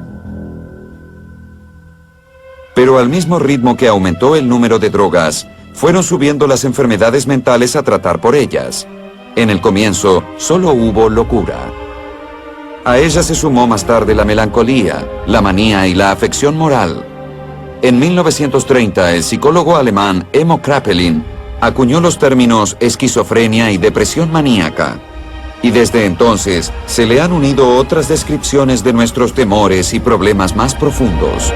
[SPEAKER 1] Pero al mismo ritmo que aumentó el número de drogas, fueron subiendo las enfermedades mentales a tratar por ellas. En el comienzo, solo hubo locura. A ella se sumó más tarde la melancolía, la manía y la afección moral. En 1930, el psicólogo alemán Emo Kraepelin acuñó los términos esquizofrenia y depresión maníaca. Y desde entonces, se le han unido otras descripciones de nuestros temores y problemas más profundos.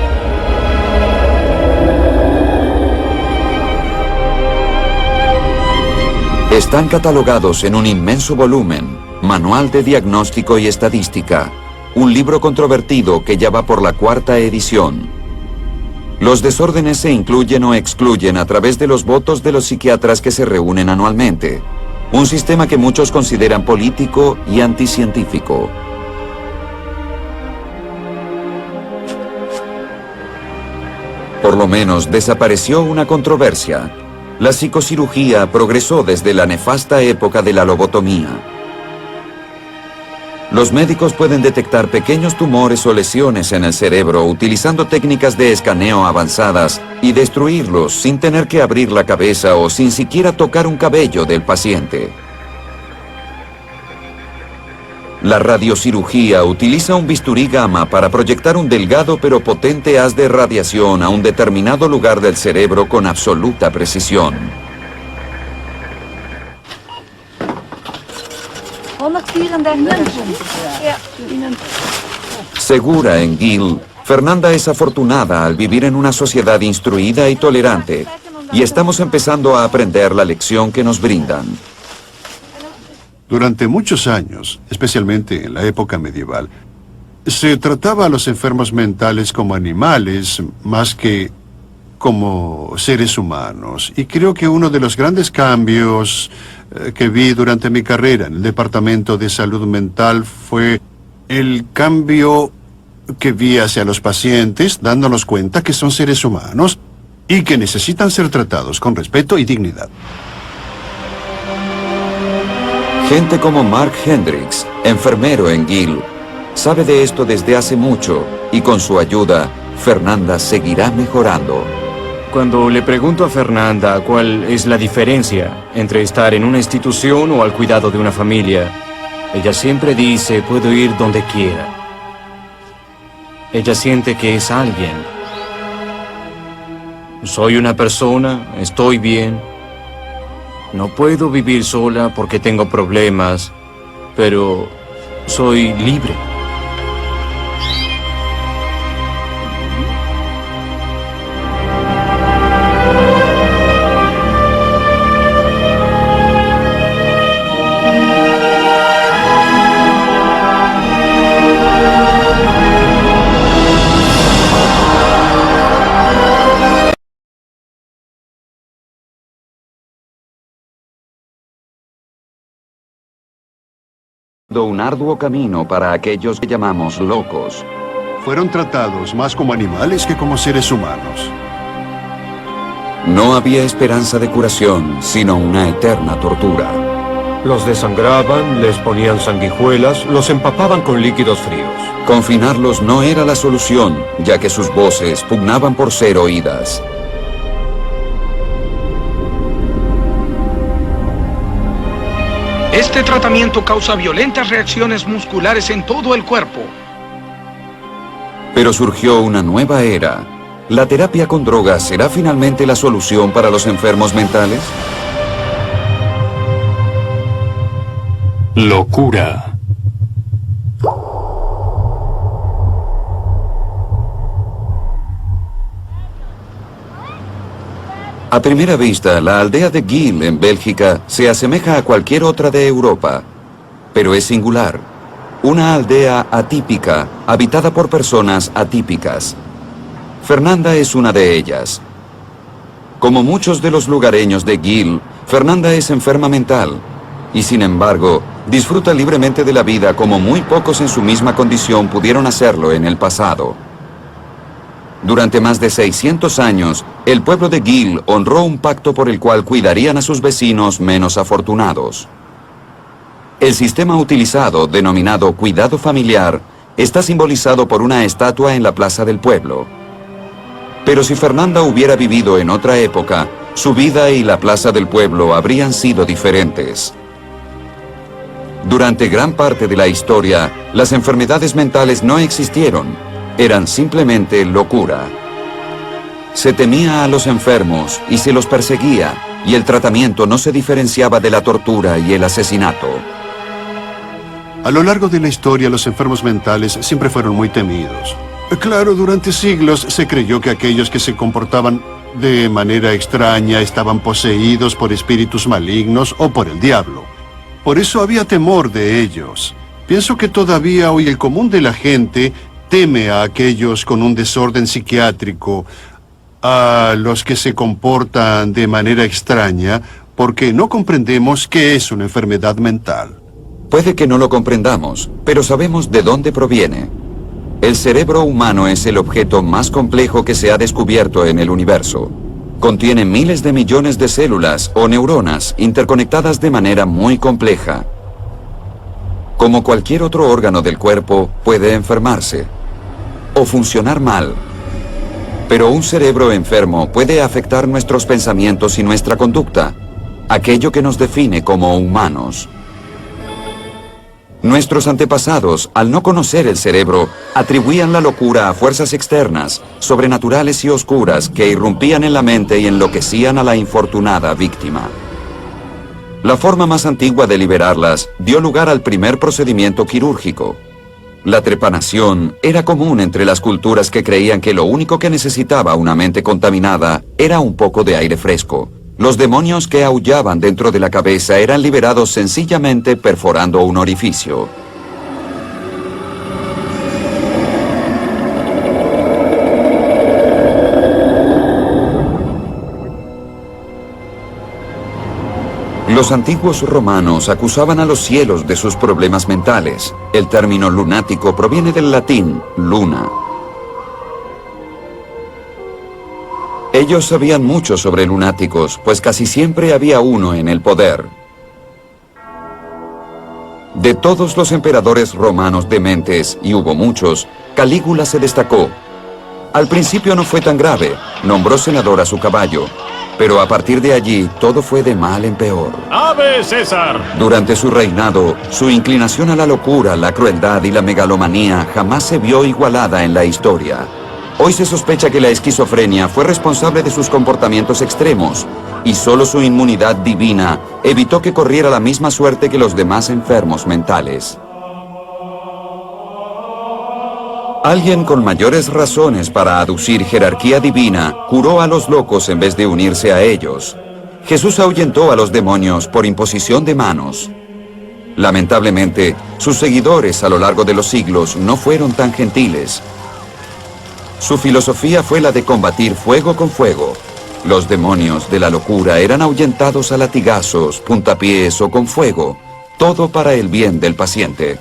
[SPEAKER 1] Están catalogados en un inmenso volumen, Manual de Diagnóstico y Estadística, un libro controvertido que ya va por la 4ª edición. Los desórdenes se incluyen o excluyen a través de los votos de los psiquiatras que se reúnen anualmente, un sistema que muchos consideran político y anticientífico. Por lo menos desapareció una controversia. La psicocirugía progresó desde la nefasta época de la lobotomía. Los médicos pueden detectar pequeños tumores o lesiones en el cerebro utilizando técnicas de escaneo avanzadas y destruirlos sin tener que abrir la cabeza o sin siquiera tocar un cabello del paciente. La radiocirugía utiliza un bisturí gamma para proyectar un delgado pero potente haz de radiación a un determinado lugar del cerebro con absoluta precisión. Segura en Gill, Fernanda es afortunada al vivir en una sociedad instruida y tolerante, y estamos empezando a aprender la lección que nos brindan.
[SPEAKER 2] Durante muchos años, especialmente en la época medieval, se trataba a los enfermos mentales como animales más que como seres humanos. Y creo que uno de los grandes cambios que vi durante mi carrera en el Departamento de Salud Mental fue El cambio que vi hacia los pacientes, dándonos cuenta que son seres humanos y que necesitan ser tratados con respeto y dignidad.
[SPEAKER 1] Gente como Mark Hendricks, enfermero en Gill, sabe de esto desde hace mucho y con su ayuda, Fernanda seguirá mejorando.
[SPEAKER 11] Cuando le pregunto a Fernanda cuál es la diferencia entre estar en una institución o al cuidado de una familia, ella siempre dice, puedo ir donde quiera. Ella siente que es alguien. Soy una persona, estoy bien. No puedo vivir sola porque tengo problemas, pero soy libre.
[SPEAKER 1] Un arduo camino para aquellos que llamamos locos.
[SPEAKER 2] Fueron tratados más como animales que como seres humanos.
[SPEAKER 1] No había esperanza de curación, sino una eterna tortura.
[SPEAKER 3] Los desangraban, les ponían sanguijuelas, los empapaban con líquidos fríos.
[SPEAKER 1] Confinarlos no era la solución, ya que sus voces pugnaban por ser oídas.
[SPEAKER 4] Este tratamiento causa violentas reacciones musculares en todo el cuerpo.
[SPEAKER 1] Pero surgió una nueva era. ¿La terapia con drogas será finalmente la solución para los enfermos mentales?
[SPEAKER 5] Locura.
[SPEAKER 1] A primera vista, la aldea de Gill en Bélgica se asemeja a cualquier otra de Europa, pero es singular. Una aldea atípica, habitada por personas atípicas. Fernanda es una de ellas. Como muchos de los lugareños de Gill, Fernanda es enferma mental, y sin embargo, disfruta libremente de la vida como muy pocos en su misma condición pudieron hacerlo en el pasado. Durante más de 600 años, el pueblo de Gill honró un pacto por el cual cuidarían a sus vecinos menos afortunados. El sistema utilizado, denominado cuidado familiar, está simbolizado por una estatua en la plaza del pueblo. Pero si Fernanda hubiera vivido en otra época, su vida y la plaza del pueblo habrían sido diferentes. Durante gran parte de la historia, las enfermedades mentales no existieron. Eran simplemente locura. Se temía a los enfermos y se los perseguía, y el tratamiento no se diferenciaba de la tortura y el asesinato.
[SPEAKER 2] A lo largo de la historia, los enfermos mentales siempre fueron muy temidos. Claro, durante siglos se creyó que aquellos que se comportaban de manera extraña estaban poseídos por espíritus malignos o por el diablo. Por eso había temor de ellos. Pienso que todavía hoy el común de la gente teme a aquellos con un desorden psiquiátrico, a los que se comportan de manera extraña, porque no comprendemos qué es una enfermedad mental.
[SPEAKER 1] Puede que no lo comprendamos, pero sabemos de dónde proviene. El cerebro humano es el objeto más complejo que se ha descubierto en el universo. Contiene miles de millones de células o neuronas interconectadas de manera muy compleja. Como cualquier otro órgano del cuerpo, puede enfermarse o funcionar mal. Pero un cerebro enfermo puede afectar nuestros pensamientos y nuestra conducta, aquello que nos define como humanos. Nuestros antepasados, al no conocer el cerebro, atribuían la locura a fuerzas externas, sobrenaturales y oscuras que irrumpían en la mente y enloquecían a la infortunada víctima. La forma más antigua de liberarlas dio lugar al primer procedimiento quirúrgico. La trepanación era común entre las culturas que creían que lo único que necesitaba una mente contaminada era un poco de aire fresco. Los demonios que aullaban dentro de la cabeza eran liberados sencillamente perforando un orificio. Los antiguos romanos acusaban a los cielos de sus problemas mentales. El término lunático proviene del latín luna. Ellos sabían mucho sobre lunáticos, pues casi siempre había uno en el poder. De todos los emperadores romanos dementes, y hubo muchos, Calígula se destacó. Al principio no fue tan grave, nombró senador a su caballo, pero a partir de allí todo fue de mal en peor.
[SPEAKER 13] ¡Ave César!
[SPEAKER 1] Durante su reinado, su inclinación a la locura, la crueldad y la megalomanía jamás se vio igualada en la historia. Hoy se sospecha que la esquizofrenia fue responsable de sus comportamientos extremos, y solo su inmunidad divina evitó que corriera la misma suerte que los demás enfermos mentales. Alguien con mayores razones para aducir jerarquía divina curó a los locos en vez de unirse a ellos. Jesús ahuyentó a los demonios por imposición de manos. Lamentablemente, sus seguidores a lo largo de los siglos no fueron tan gentiles. Su filosofía fue la de combatir fuego con fuego. Los demonios de la locura eran ahuyentados a latigazos, puntapiés o con fuego, todo para el bien del paciente.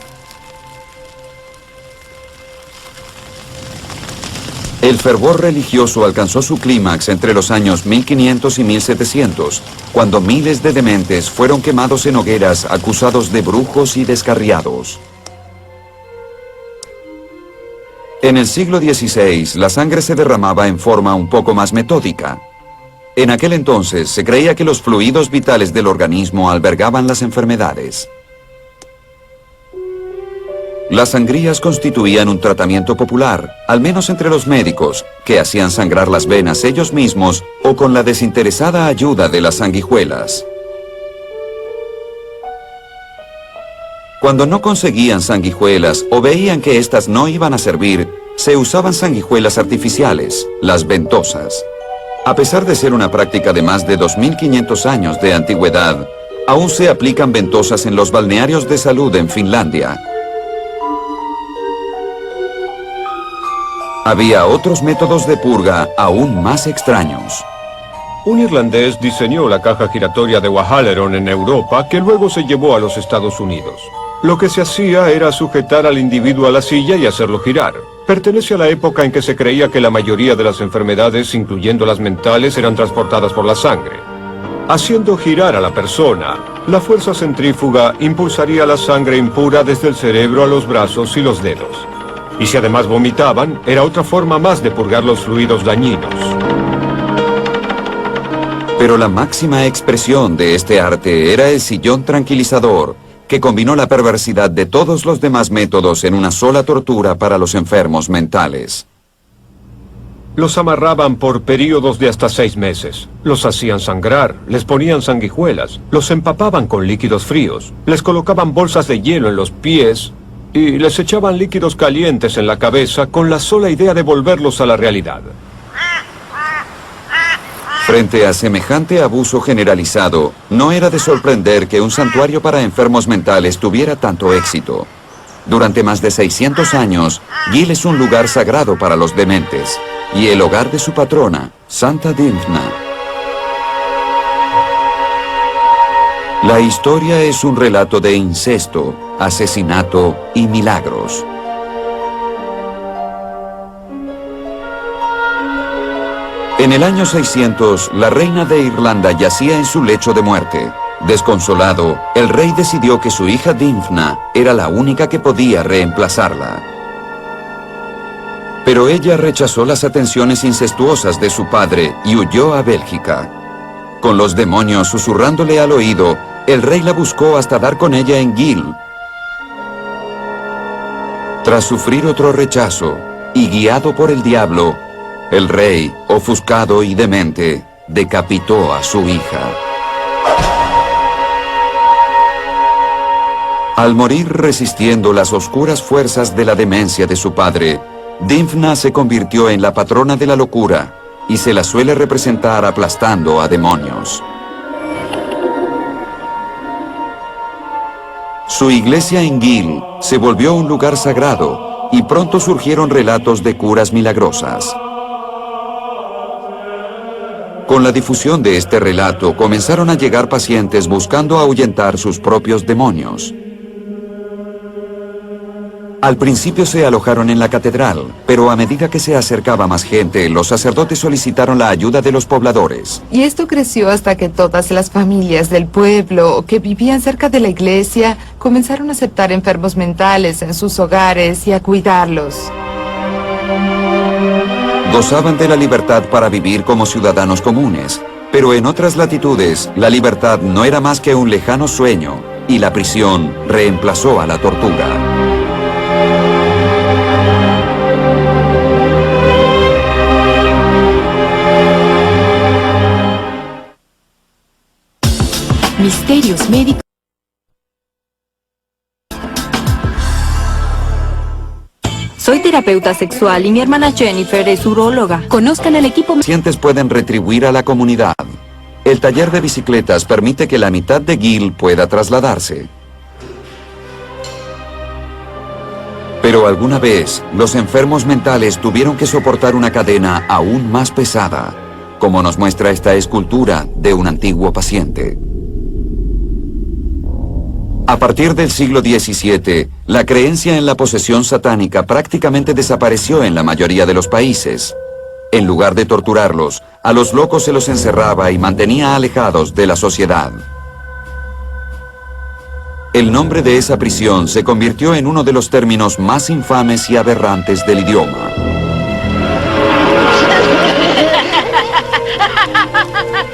[SPEAKER 1] El fervor religioso alcanzó su clímax entre los años 1500 y 1700, cuando miles de dementes fueron quemados en hogueras acusados de brujos y descarriados. En el siglo XVI, la sangre se derramaba en forma un poco más metódica. En aquel entonces se creía que los fluidos vitales del organismo albergaban las enfermedades. Las sangrías constituían un tratamiento popular, al menos entre los médicos, que hacían sangrar las venas ellos mismos o con la desinteresada ayuda de las sanguijuelas. Cuando no conseguían sanguijuelas o veían que éstas no iban a servir, se usaban sanguijuelas artificiales, las ventosas. A pesar de ser una práctica de más de 2500 años de antigüedad, aún se aplican ventosas en los balnearios de salud en Finlandia. Había otros métodos de purga aún más extraños.
[SPEAKER 3] Un irlandés diseñó la caja giratoria de Walhaleron en Europa, que luego se llevó a los Estados Unidos. Lo que se hacía era sujetar al individuo a la silla y hacerlo girar. Pertenece a la época en que se creía que la mayoría de las enfermedades, incluyendo las mentales, eran transportadas por la sangre. Haciendo girar a la persona, la fuerza centrífuga impulsaría la sangre impura desde el cerebro a los brazos y los dedos. Y si además vomitaban, era otra forma más de purgar los fluidos dañinos.
[SPEAKER 1] Pero la máxima expresión de este arte era el sillón tranquilizador, que combinó la perversidad de todos los demás métodos en una sola tortura para los enfermos mentales.
[SPEAKER 3] Los amarraban por períodos de hasta 6 meses. Los hacían sangrar, les ponían sanguijuelas, los empapaban con líquidos fríos, les colocaban bolsas de hielo en los pies y les echaban líquidos calientes en la cabeza con la sola idea de volverlos a la realidad.
[SPEAKER 1] Frente a semejante abuso generalizado, no era de sorprender que un santuario para enfermos mentales tuviera tanto éxito. Durante más de 600 años, Gil es un lugar sagrado para los dementes, y el hogar de su patrona, Santa Dymphna. La historia es un relato de incesto, asesinato y milagros. En el año 600, la reina de Irlanda yacía en su lecho de muerte. Desconsolado, el rey decidió que su hija Dymphna era la única que podía reemplazarla. Pero ella rechazó las atenciones incestuosas de su padre y huyó a Bélgica. Con los demonios susurrándole al oído, el rey la buscó hasta dar con ella en Gil. Tras sufrir otro rechazo y guiado por el diablo, el rey, ofuscado y demente, decapitó a su hija. Al morir resistiendo las oscuras fuerzas de la demencia de su padre, Dymphna se convirtió en la patrona de la locura y se la suele representar aplastando a demonios. Su iglesia en Gil se volvió un lugar sagrado y pronto surgieron relatos de curas milagrosas. Con la difusión de este relato, comenzaron a llegar pacientes buscando ahuyentar sus propios demonios. Al principio se alojaron en la catedral, pero a medida que se acercaba más gente, los sacerdotes solicitaron la ayuda de los pobladores.
[SPEAKER 6] Y esto creció hasta que todas las familias del pueblo que vivían cerca de la iglesia comenzaron a aceptar enfermos mentales en sus hogares y a cuidarlos.
[SPEAKER 1] Gozaban de la libertad para vivir como ciudadanos comunes, pero en otras latitudes, la libertad no era más que un lejano sueño, y la prisión reemplazó a la tortura.
[SPEAKER 7] Misterios médicos. Soy terapeuta sexual y mi hermana Jennifer es uróloga. Conozcan el equipo.
[SPEAKER 1] Pacientes pueden retribuir a la comunidad. El taller de bicicletas permite que la mitad de Gil pueda trasladarse. Pero alguna vez, los enfermos mentales tuvieron que soportar una cadena aún más pesada, como nos muestra esta escultura de un antiguo paciente. A partir del siglo XVII, la creencia en la posesión satánica prácticamente desapareció en la mayoría de los países. En lugar de torturarlos, a los locos se los encerraba y mantenía alejados de la sociedad. El nombre de esa prisión se convirtió en uno de los términos más infames y aberrantes del idioma.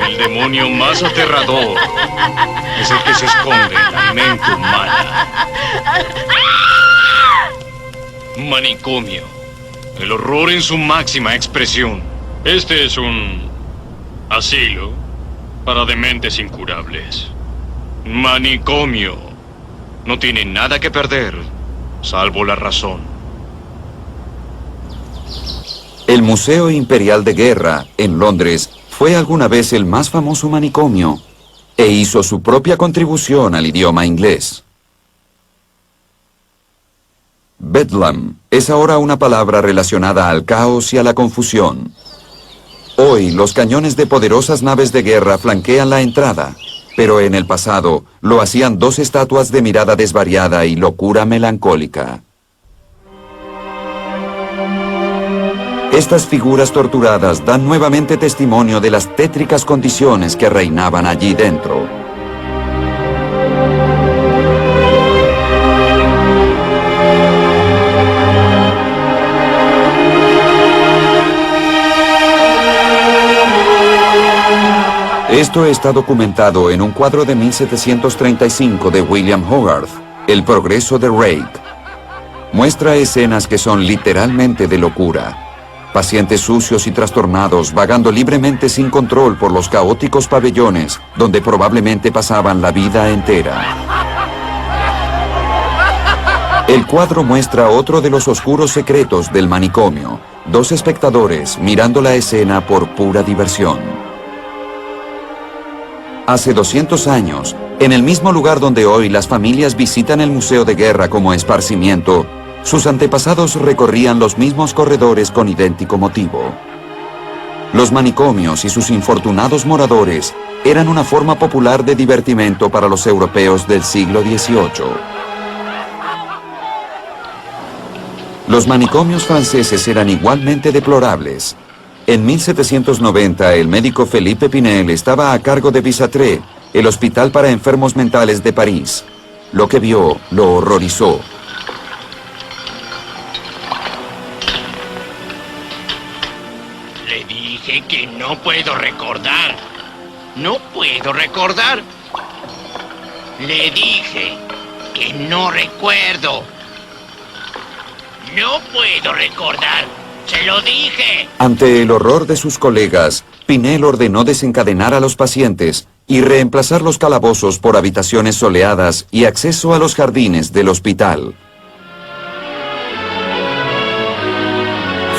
[SPEAKER 5] El demonio más aterrador es el que se esconde en la mente humana. Manicomio. El horror en su máxima expresión. Este es un asilo para dementes incurables. Manicomio. No tiene nada que perder, salvo la razón.
[SPEAKER 1] El Museo Imperial de Guerra, en Londres, fue alguna vez el más famoso manicomio e hizo su propia contribución al idioma inglés. Bedlam es ahora una palabra relacionada al caos y a la confusión. Hoy, los cañones de poderosas naves de guerra flanquean la entrada, pero en el pasado lo hacían dos estatuas de mirada desvariada y locura melancólica. Estas figuras torturadas dan nuevamente testimonio de las tétricas condiciones que reinaban allí dentro. Esto está documentado en un cuadro de 1735 de William Hogarth, El progreso de Rake. Muestra escenas que son literalmente de locura. Pacientes sucios y trastornados vagando libremente sin control por los caóticos pabellones donde probablemente pasaban la vida entera. El cuadro muestra otro de los oscuros secretos del manicomio, dos espectadores mirando la escena por pura diversión. Hace 200 años, en el mismo lugar donde hoy las familias visitan el Museo de Guerra como esparcimiento, sus antepasados recorrían los mismos corredores con idéntico motivo. Los manicomios y sus infortunados moradores eran una forma popular de divertimento para los europeos del siglo XVIII. Los manicomios franceses eran igualmente deplorables. En 1790, el médico Felipe Pinel estaba a cargo de Bicêtre, el hospital para enfermos mentales de París. Lo que vio lo horrorizó.
[SPEAKER 8] Le dije que no puedo recordar. No puedo recordar. Le dije que no recuerdo. No puedo recordar. ¡Se lo dije!
[SPEAKER 1] Ante el horror de sus colegas, Pinel ordenó desencadenar a los pacientes y reemplazar los calabozos por habitaciones soleadas y acceso a los jardines del hospital.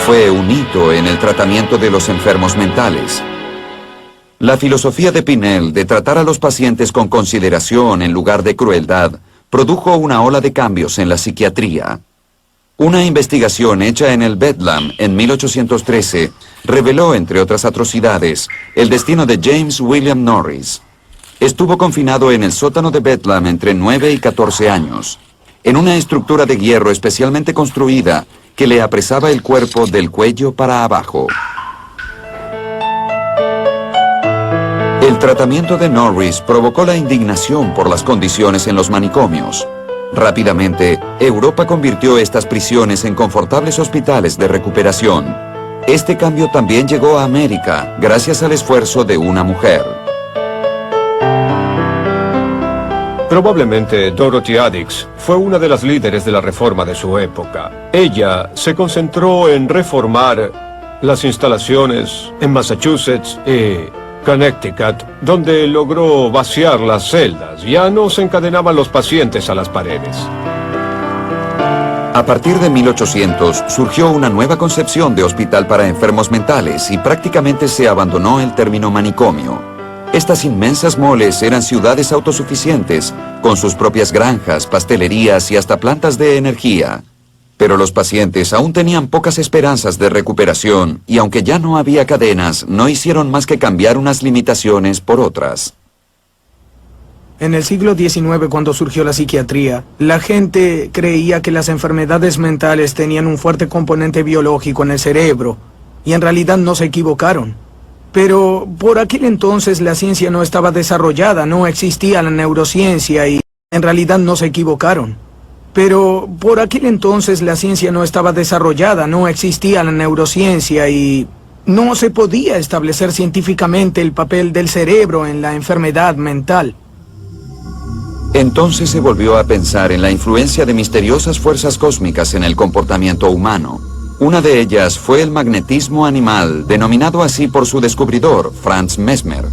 [SPEAKER 1] Fue un hito en el tratamiento de los enfermos mentales. La filosofía de Pinel de tratar a los pacientes con consideración en lugar de crueldad produjo una ola de cambios en la psiquiatría. Una investigación hecha en el Bedlam en 1813 reveló, entre otras atrocidades, el destino de James William Norris. Estuvo confinado en el sótano de Bedlam entre 9 y 14 años, en una estructura de hierro especialmente construida que le apresaba el cuerpo del cuello para abajo. El tratamiento de Norris provocó la indignación por las condiciones en los manicomios. Rápidamente, Europa convirtió estas prisiones en confortables hospitales de recuperación. Este cambio también llegó a América gracias al esfuerzo de una mujer.
[SPEAKER 3] Probablemente Dorothy Addix fue una de las líderes de la reforma de su época. Ella se concentró en reformar las instalaciones en Massachusetts y Connecticut, donde logró vaciar las celdas. Ya no se encadenaban los pacientes a las paredes.
[SPEAKER 1] A partir de 1800 surgió una nueva concepción de hospital para enfermos mentales y prácticamente se abandonó el término manicomio. Estas inmensas moles eran ciudades autosuficientes, con sus propias granjas, pastelerías y hasta plantas de energía. Pero los pacientes aún tenían pocas esperanzas de recuperación y aunque ya no había cadenas, no hicieron más que cambiar unas limitaciones por otras.
[SPEAKER 9] En el siglo XIX, cuando surgió la psiquiatría, la gente creía que las enfermedades mentales tenían un fuerte componente biológico en el cerebro, y en realidad no se equivocaron. Pero por aquel entonces la ciencia no estaba desarrollada, no existía la neurociencia y en realidad no se equivocaron. Pero por aquel entonces la ciencia no estaba desarrollada, no existía la neurociencia y no se podía establecer científicamente el papel del cerebro en la enfermedad mental.
[SPEAKER 1] Entonces se volvió a pensar en la influencia de misteriosas fuerzas cósmicas en el comportamiento humano. Una de ellas fue el magnetismo animal, denominado así por su descubridor, Franz Mesmer.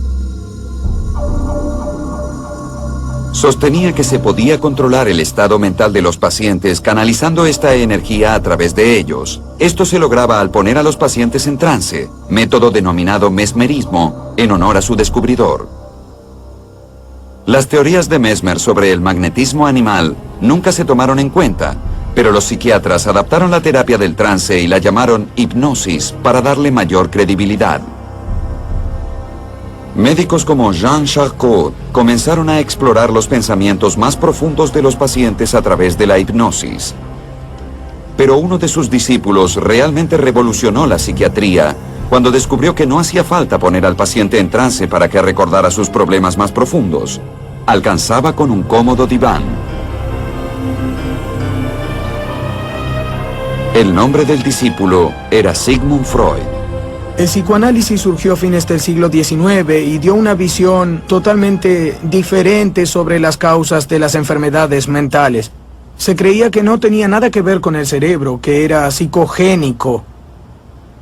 [SPEAKER 1] Sostenía que se podía controlar el estado mental de los pacientes canalizando esta energía a través de ellos. Esto se lograba al poner a los pacientes en trance, método denominado mesmerismo, en honor a su descubridor. Las teorías de Mesmer sobre el magnetismo animal nunca se tomaron en cuenta, pero los psiquiatras adaptaron la terapia del trance y la llamaron hipnosis para darle mayor credibilidad. Médicos como Jean Charcot comenzaron a explorar los pensamientos más profundos de los pacientes a través de la hipnosis. Pero uno de sus discípulos realmente revolucionó la psiquiatría cuando descubrió que no hacía falta poner al paciente en trance para que recordara sus problemas más profundos. Alcanzaba con un cómodo diván. El nombre del discípulo era Sigmund Freud.
[SPEAKER 9] El psicoanálisis surgió a fines del siglo XIX y dio una visión totalmente diferente sobre las causas de las enfermedades mentales. Se creía que no tenía nada que ver con el cerebro, que era psicogénico.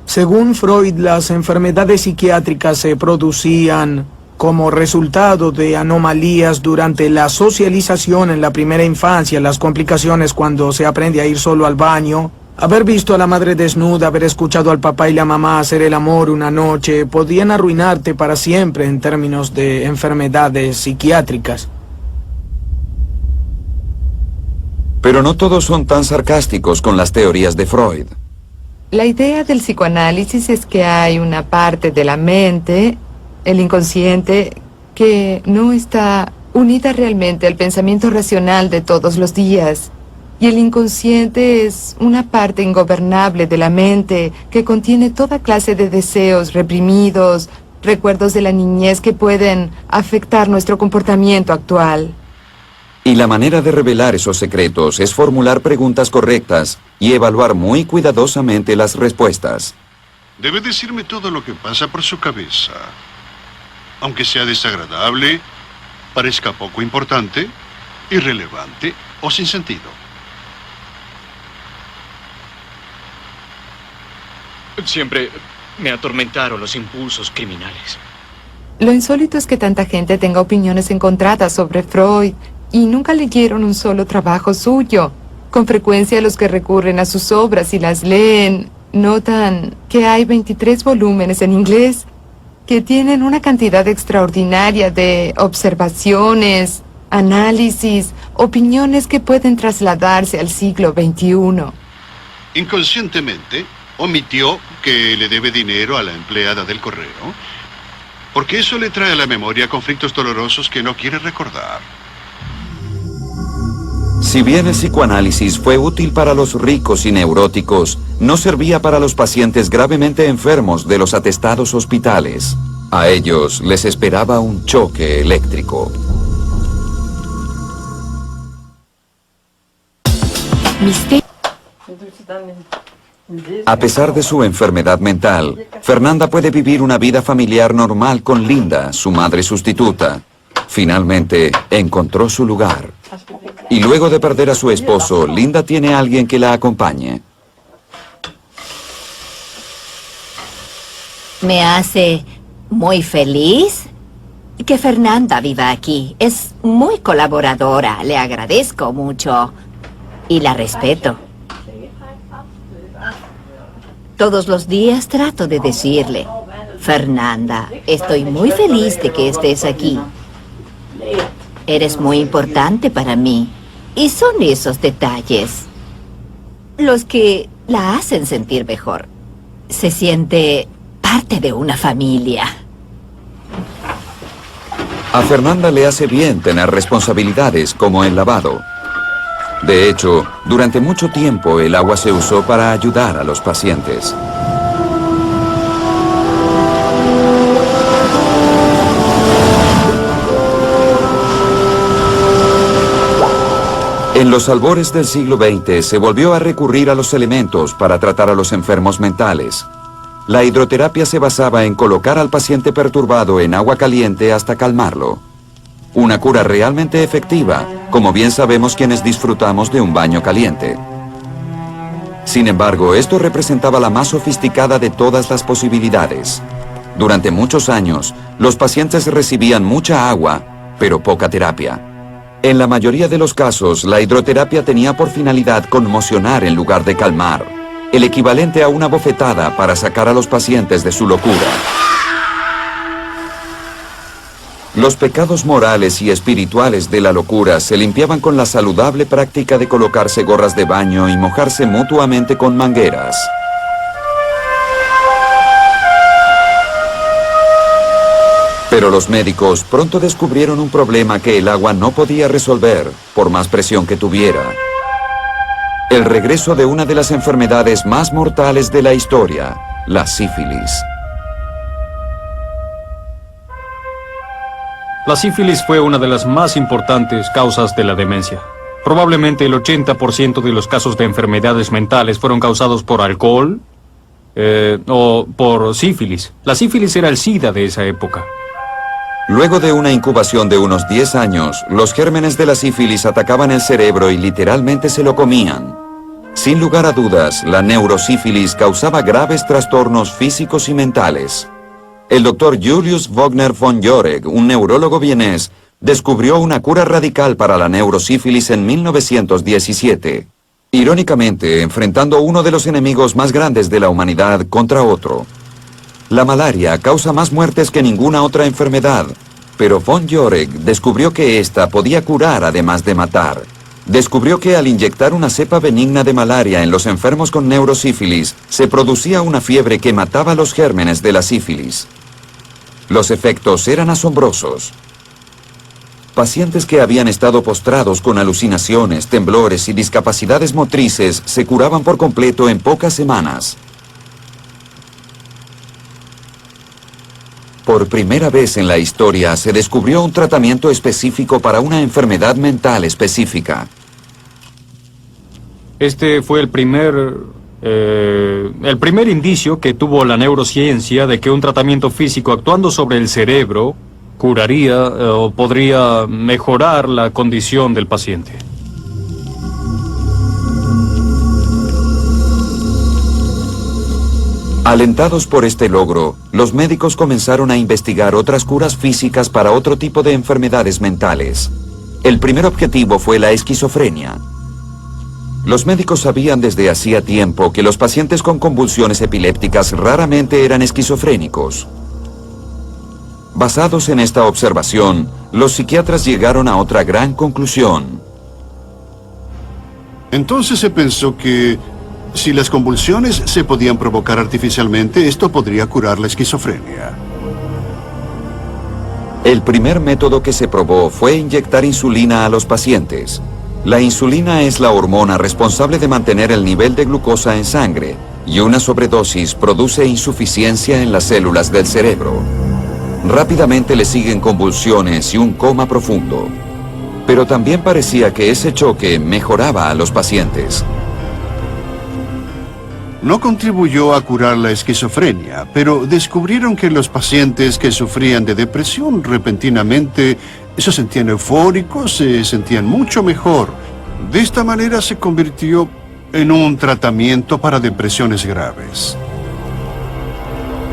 [SPEAKER 9] Según Freud, las enfermedades psiquiátricas se producían como resultado de anomalías durante la socialización en la primera infancia, las complicaciones cuando se aprende a ir solo al baño, haber visto a la madre desnuda, haber escuchado al papá y la mamá hacer el amor una noche, podían arruinarte para siempre en términos de enfermedades psiquiátricas.
[SPEAKER 1] Pero no todos son tan sarcásticos con las teorías de Freud.
[SPEAKER 6] La idea del psicoanálisis es que hay una parte de la mente, el inconsciente, que no está unida realmente al pensamiento racional de todos los días. Y el inconsciente es una parte ingobernable de la mente que contiene toda clase de deseos reprimidos, recuerdos de la niñez que pueden afectar nuestro comportamiento actual.
[SPEAKER 1] Y la manera de revelar esos secretos es formular preguntas correctas y evaluar muy cuidadosamente las respuestas.
[SPEAKER 2] Debe decirme todo lo que pasa por su cabeza. Aunque sea desagradable, parezca poco importante, irrelevante o sin sentido.
[SPEAKER 5] Siempre me atormentaron los impulsos criminales.
[SPEAKER 6] Lo insólito es que tanta gente tenga opiniones encontradas sobre Freud y nunca leyeron un solo trabajo suyo. Con frecuencia los que recurren a sus obras y las leen notan que hay 23 volúmenes en inglés que tienen una cantidad extraordinaria de observaciones, análisis, opiniones que pueden trasladarse al siglo XXI.
[SPEAKER 2] inconscientemente, omitió que le debe dinero a la empleada del correo, porque eso le trae a la memoria conflictos dolorosos que no quiere recordar.
[SPEAKER 1] Si bien el psicoanálisis fue útil para los ricos y neuróticos, no servía para los pacientes gravemente enfermos de los atestados hospitales. A ellos les esperaba un choque eléctrico. A pesar de su enfermedad mental, Fernanda puede vivir una vida familiar normal con Linda, su madre sustituta. Finalmente, encontró su lugar. Y luego de perder a su esposo, Linda tiene a alguien que la acompañe.
[SPEAKER 10] Me hace muy feliz que Fernanda viva aquí. Es muy colaboradora, le agradezco mucho y la respeto. Todos los días trato de decirle, Fernanda, estoy muy feliz de que estés aquí. Eres muy importante para mí. Y son esos detalles los que la hacen sentir mejor. Se siente parte de una familia.
[SPEAKER 1] A Fernanda le hace bien tener responsabilidades como el lavado. De hecho, durante mucho tiempo el agua se usó para ayudar a los pacientes. En los albores del siglo XX se volvió a recurrir a los elementos para tratar a los enfermos mentales. La hidroterapia se basaba en colocar al paciente perturbado en agua caliente hasta calmarlo. Una cura realmente efectiva, como bien sabemos quienes disfrutamos de un baño caliente. Sin embargo, esto representaba la más sofisticada de todas las posibilidades. Durante muchos años, los pacientes recibían mucha agua, pero poca terapia. En la mayoría de los casos, la hidroterapia tenía por finalidad conmocionar en lugar de calmar, el equivalente a una bofetada para sacar a los pacientes de su locura. Los pecados morales y espirituales de la locura se limpiaban con la saludable práctica de colocarse gorras de baño y mojarse mutuamente con mangueras. Pero los médicos pronto descubrieron un problema que el agua no podía resolver, por más presión que tuviera. El regreso de una de las enfermedades más mortales de la historia, la sífilis.
[SPEAKER 11] La sífilis fue una de las más importantes causas de la demencia. Probablemente el 80% de los casos de enfermedades mentales fueron causados por alcohol o por sífilis. La sífilis era el SIDA de esa época.
[SPEAKER 1] Luego de una incubación de unos 10 años, los gérmenes de la sífilis atacaban el cerebro y literalmente se lo comían. Sin lugar a dudas, la neurosífilis causaba graves trastornos físicos y mentales. El doctor Julius Wagner von Jauregg, un neurólogo vienés, descubrió una cura radical para la neurosífilis en 1917. Irónicamente, enfrentando uno de los enemigos más grandes de la humanidad contra otro. La malaria causa más muertes que ninguna otra enfermedad, pero von Jauregg descubrió que esta podía curar además de matar. Descubrió que al inyectar una cepa benigna de malaria en los enfermos con neurosífilis, se producía una fiebre que mataba los gérmenes de la sífilis. Los efectos eran asombrosos. Pacientes que habían estado postrados con alucinaciones, temblores y discapacidades motrices se curaban por completo en pocas semanas. Por primera vez en la historia se descubrió un tratamiento específico para una enfermedad mental específica.
[SPEAKER 11] Este fue el primer indicio que tuvo la neurociencia de que un tratamiento físico actuando sobre el cerebro curaría o podría mejorar la condición del paciente.
[SPEAKER 1] Alentados por este logro, los médicos comenzaron a investigar otras curas físicas para otro tipo de enfermedades mentales. El primer objetivo fue la esquizofrenia. Los médicos sabían desde hacía tiempo que los pacientes con convulsiones epilépticas raramente eran esquizofrénicos. Basados en esta observación, los psiquiatras llegaron a otra gran conclusión.
[SPEAKER 2] Entonces se pensó que Si las convulsiones se podían provocar artificialmente, esto podría curar la esquizofrenia.
[SPEAKER 1] El primer método que se probó fue inyectar insulina a los pacientes. La insulina es la hormona responsable de mantener el nivel de glucosa en sangre, y una sobredosis produce insuficiencia en las células del cerebro. Rápidamente le siguen convulsiones y un coma profundo. Pero también parecía que ese choque mejoraba a los pacientes.
[SPEAKER 2] No contribuyó a curar la esquizofrenia, pero descubrieron que los pacientes que sufrían de depresión repentinamente se sentían eufóricos, se sentían mucho mejor. De esta manera se convirtió en un tratamiento para depresiones graves.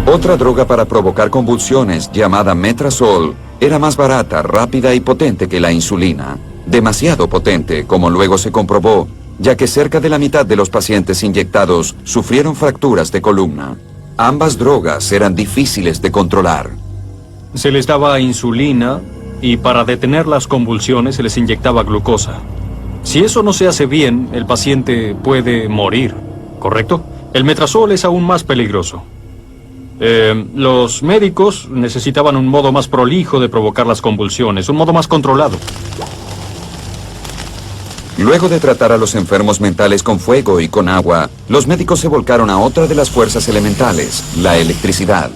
[SPEAKER 1] Otra droga para provocar convulsiones, llamada Metrazol, era más barata, rápida y potente que la insulina. Demasiado potente, como luego se comprobó, ya que cerca de la mitad de los pacientes inyectados sufrieron fracturas de columna. Ambas drogas eran difíciles de controlar.
[SPEAKER 11] Se les daba insulina y para detener las convulsiones se les inyectaba glucosa. Si eso no se hace bien, el paciente puede morir, ¿correcto? El metrazol es aún más peligroso. Los médicos necesitaban un modo más prolijo de provocar las convulsiones, un modo más controlado.
[SPEAKER 1] Luego de tratar a los enfermos mentales con fuego y con agua, los médicos se volcaron a otra de las fuerzas elementales, la electricidad.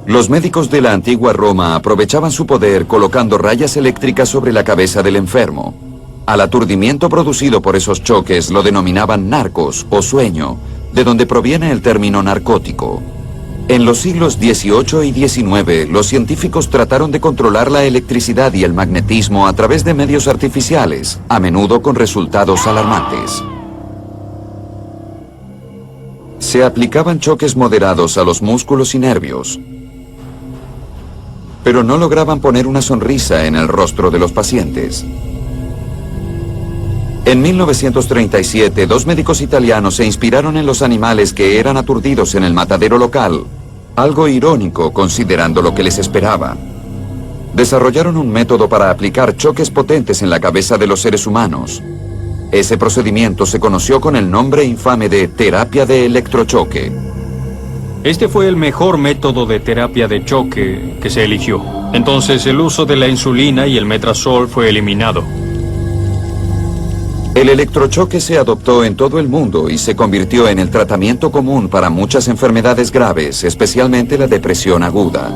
[SPEAKER 1] Los médicos de la antigua Roma aprovechaban su poder colocando rayas eléctricas sobre la cabeza del enfermo. Al aturdimiento producido por esos choques lo denominaban narcos o sueño, de donde proviene el término narcótico. En los siglos XVIII y XIX, los científicos trataron de controlar la electricidad y el magnetismo a través de medios artificiales, a menudo con resultados alarmantes. Se aplicaban choques moderados a los músculos y nervios, pero no lograban poner una sonrisa en el rostro de los pacientes. En 1937, dos médicos italianos se inspiraron en los animales que eran aturdidos en el matadero local, algo irónico considerando lo que les esperaba. Desarrollaron un método para aplicar choques potentes en la cabeza de los seres humanos. Ese procedimiento se conoció con el nombre infame de terapia de electrochoque.
[SPEAKER 11] Este fue el mejor método de terapia de choque que se eligió. Entonces el uso de la insulina y el metrazol fue eliminado.
[SPEAKER 1] El electrochoque se adoptó en todo el mundo y se convirtió en el tratamiento común para muchas enfermedades graves, especialmente la depresión aguda.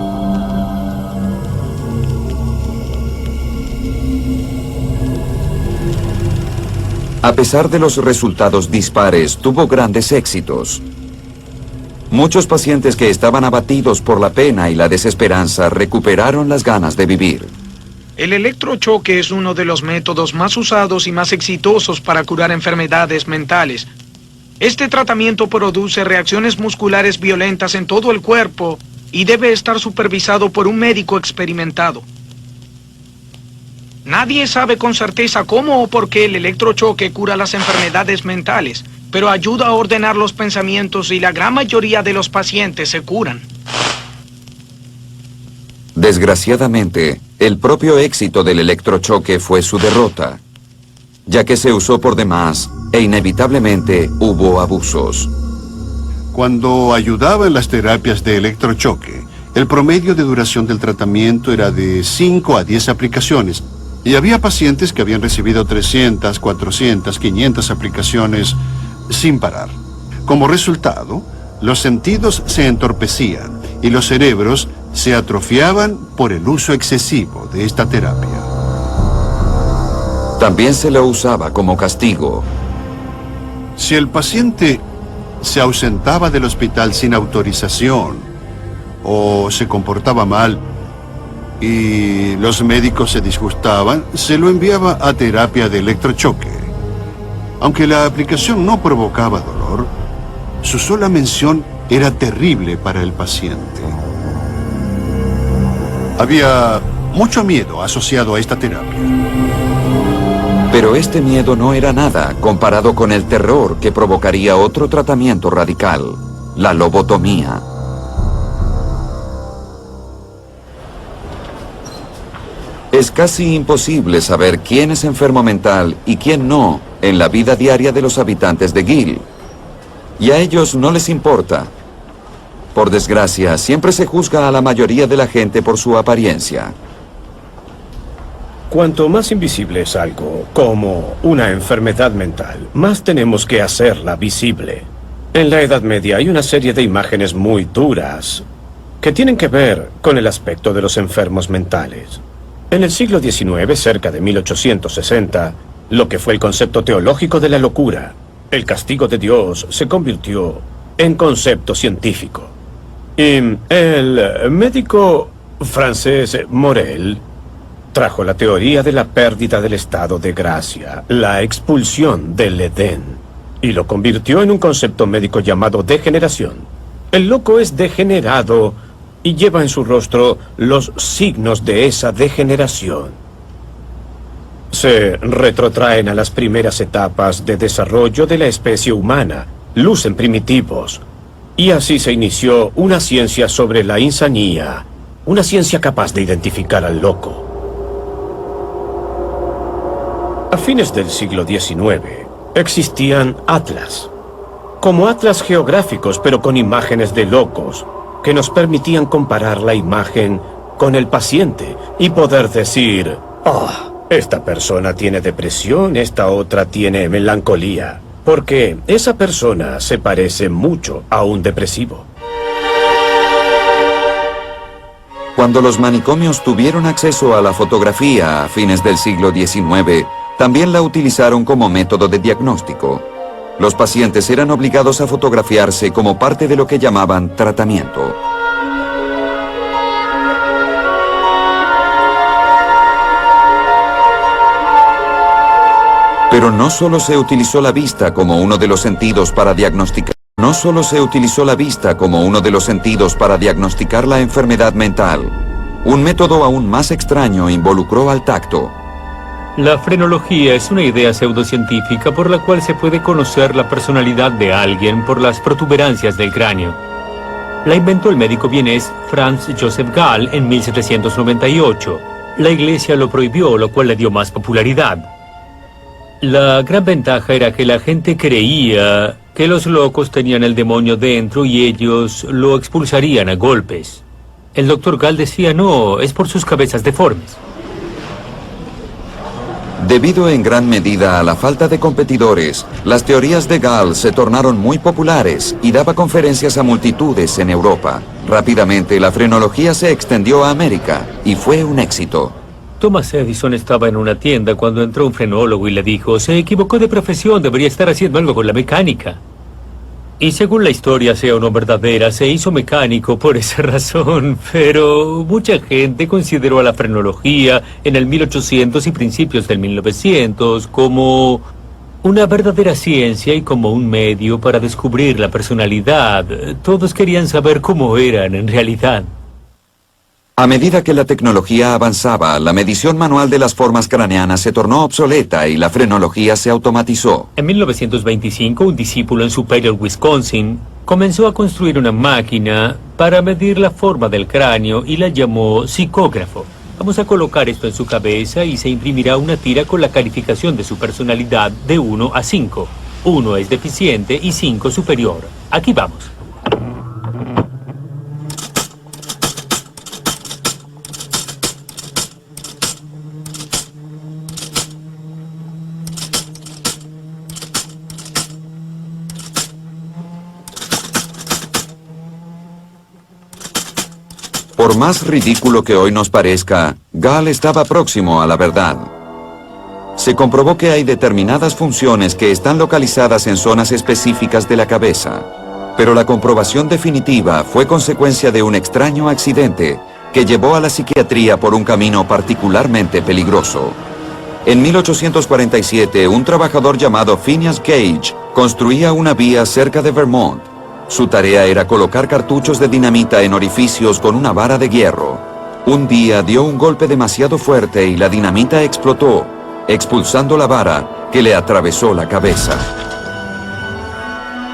[SPEAKER 1] A pesar de los resultados dispares, tuvo grandes éxitos. Muchos pacientes que estaban abatidos por la pena y la desesperanza recuperaron las ganas de vivir.
[SPEAKER 4] El electrochoque es uno de los métodos más usados y más exitosos para curar enfermedades mentales. Este tratamiento produce reacciones musculares violentas en todo el cuerpo y debe estar supervisado por un médico experimentado. Nadie sabe con certeza cómo o por qué el electrochoque cura las enfermedades mentales, pero ayuda a ordenar los pensamientos y la gran mayoría de los pacientes se curan.
[SPEAKER 1] Desgraciadamente, el propio éxito del electrochoque fue su derrota, ya que se usó por demás e inevitablemente hubo abusos.
[SPEAKER 2] Cuando ayudaba en las terapias de electrochoque, el promedio de duración del tratamiento era de 5 a 10 aplicaciones, y había pacientes que habían recibido 300, 400, 500 aplicaciones sin parar. Como resultado, los sentidos se entorpecían y los cerebros se atrofiaban por el uso excesivo de esta terapia.
[SPEAKER 1] También se lo usaba como castigo.
[SPEAKER 2] Si el paciente se ausentaba del hospital sin autorización o se comportaba mal y los médicos se disgustaban, se lo enviaba a terapia de electrochoque. Aunque la aplicación no provocaba dolor, su sola mención era terrible para el paciente. Había mucho miedo asociado a esta terapia.
[SPEAKER 1] Pero este miedo no era nada comparado con el terror que provocaría otro tratamiento radical, la lobotomía. Es casi imposible saber quién es enfermo mental y quién no en la vida diaria de los habitantes de Gil. Y a ellos no les importa. Por desgracia, siempre se juzga a la mayoría de la gente por su apariencia.
[SPEAKER 12] Cuanto más invisible es algo, como una enfermedad mental, más tenemos que hacerla visible. En la Edad Media hay una serie de imágenes muy duras que tienen que ver con el aspecto de los enfermos mentales. En el siglo XIX, cerca de 1860, lo que fue el concepto teológico de la locura, el castigo de Dios, se convirtió en concepto científico. Y el médico francés Morel trajo la teoría de la pérdida del estado de gracia, la expulsión del Edén, y lo convirtió en un concepto médico llamado degeneración. El loco es degenerado y lleva en su rostro los signos de esa degeneración. Se retrotraen a las primeras etapas de desarrollo de la especie humana, lucen primitivos, y así se inició una ciencia sobre la insanía, una ciencia capaz de identificar al loco. A fines del siglo XIX existían atlas, como atlas geográficos pero con imágenes de locos, que nos permitían comparar la imagen con el paciente y poder decir, esta persona tiene depresión, esta otra tiene melancolía, porque esa persona se parece mucho a un depresivo.
[SPEAKER 1] Cuando los manicomios tuvieron acceso a la fotografía a fines del siglo XIX, también la utilizaron como método de diagnóstico. Los pacientes eran obligados a fotografiarse como parte de lo que llamaban tratamiento. Pero no solo se utilizó la vista como uno de los sentidos para diagnosticar. No solo se utilizó la vista como uno de los sentidos para diagnosticar la enfermedad mental. Un método aún más extraño involucró al tacto.
[SPEAKER 11] La frenología es una idea pseudocientífica por la cual se puede conocer la personalidad de alguien por las protuberancias del cráneo. La inventó el médico vienés Franz Joseph Gall en 1798. La iglesia lo prohibió, lo cual le dio más popularidad. La gran ventaja era que la gente creía que los locos tenían el demonio dentro y ellos lo expulsarían a golpes. El doctor Gall decía, no, es por sus cabezas deformes.
[SPEAKER 1] Debido en gran medida a la falta de competidores, las teorías de Gall se tornaron muy populares y daba conferencias a multitudes en Europa. Rápidamente la frenología se extendió a América y fue un éxito.
[SPEAKER 11] Thomas Edison estaba en una tienda cuando entró un frenólogo y le dijo, se equivocó de profesión, debería estar haciendo algo con la mecánica. Y según la historia sea o no verdadera, se hizo mecánico por esa razón, pero mucha gente consideró a la frenología en el 1800 y principios del 1900 como una verdadera ciencia y como un medio para descubrir la personalidad. Todos querían saber cómo eran en realidad.
[SPEAKER 1] A medida que la tecnología avanzaba, la medición manual de las formas craneanas se tornó obsoleta y la frenología se automatizó.
[SPEAKER 11] En 1925, un discípulo en Superior, Wisconsin, comenzó a construir una máquina para medir la forma del cráneo y la llamó psicógrafo. Vamos a colocar esto en su cabeza y se imprimirá una tira con la calificación de su personalidad de 1 a 5. 1 es deficiente y 5 superior. Aquí vamos.
[SPEAKER 1] Por más ridículo que hoy nos parezca, Gall estaba próximo a la verdad. Se comprobó que hay determinadas funciones que están localizadas en zonas específicas de la cabeza, pero la comprobación definitiva fue consecuencia de un extraño accidente que llevó a la psiquiatría por un camino particularmente peligroso. En 1847, un trabajador llamado Phineas Gage construía una vía cerca de Vermont. Su tarea era colocar cartuchos de dinamita en orificios con una vara de hierro. Un día dio un golpe demasiado fuerte y la dinamita explotó, expulsando la vara que le atravesó la cabeza.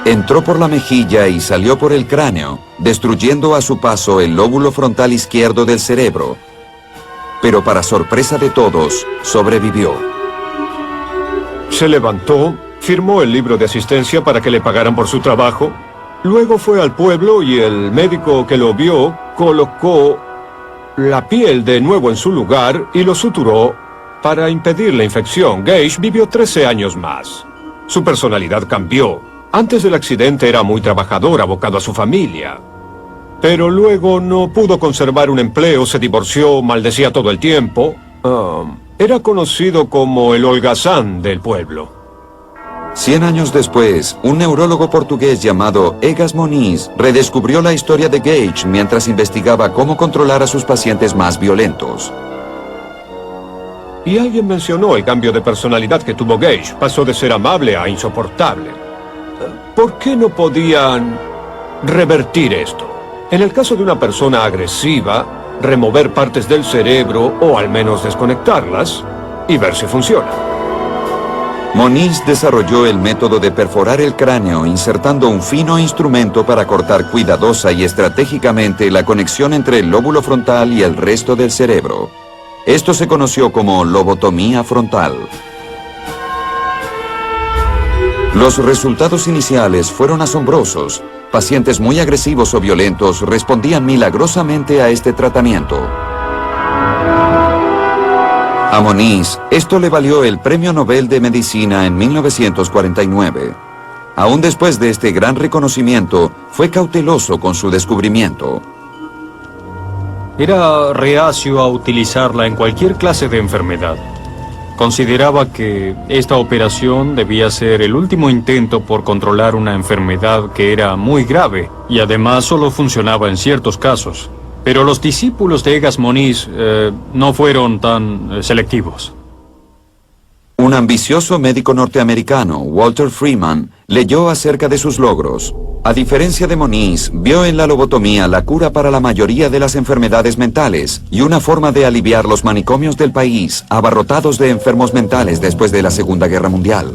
[SPEAKER 1] Entró por la mejilla y salió por el cráneo, destruyendo a su paso el lóbulo frontal izquierdo del cerebro. Pero para sorpresa de todos, sobrevivió.
[SPEAKER 3] Se levantó, firmó el libro de asistencia para que le pagaran por su trabajo. Luego fue al pueblo y el médico que lo vio colocó la piel de nuevo en su lugar y lo suturó para impedir la infección. Gage vivió 13 años más. Su personalidad cambió. Antes del accidente era muy trabajador, abocado a su familia. Pero luego no pudo conservar un empleo, se divorció, maldecía todo el tiempo. Era conocido como el holgazán del pueblo.
[SPEAKER 1] 100 años después, un neurólogo portugués llamado Egas Moniz redescubrió la historia de Gage mientras investigaba cómo controlar a sus pacientes más violentos.
[SPEAKER 3] Y alguien mencionó el cambio de personalidad que tuvo Gage. Pasó de ser amable a insoportable. ¿Por qué no podían revertir esto? En el caso de una persona agresiva, remover partes del cerebro o al menos desconectarlas y ver si funciona.
[SPEAKER 1] Moniz desarrolló el método de perforar el cráneo insertando un fino instrumento para cortar cuidadosa y estratégicamente la conexión entre el lóbulo frontal y el resto del cerebro. Esto se conoció como lobotomía frontal. Los resultados iniciales fueron asombrosos. Pacientes muy agresivos o violentos respondían milagrosamente a este tratamiento. A Moniz, esto le valió el Premio Nobel de Medicina en 1949. Aún después de este gran reconocimiento, fue cauteloso con su descubrimiento.
[SPEAKER 11] Era reacio a utilizarla en cualquier clase de enfermedad. Consideraba que esta operación debía ser el último intento por controlar una enfermedad que era muy grave y además solo funcionaba en ciertos casos. Pero los discípulos de Egas Moniz no fueron tan selectivos.
[SPEAKER 1] Un ambicioso médico norteamericano, Walter Freeman, leyó acerca de sus logros. A diferencia de Moniz, vio en la lobotomía la cura para la mayoría de las enfermedades mentales y una forma de aliviar los manicomios del país, abarrotados de enfermos mentales después de la Segunda Guerra Mundial.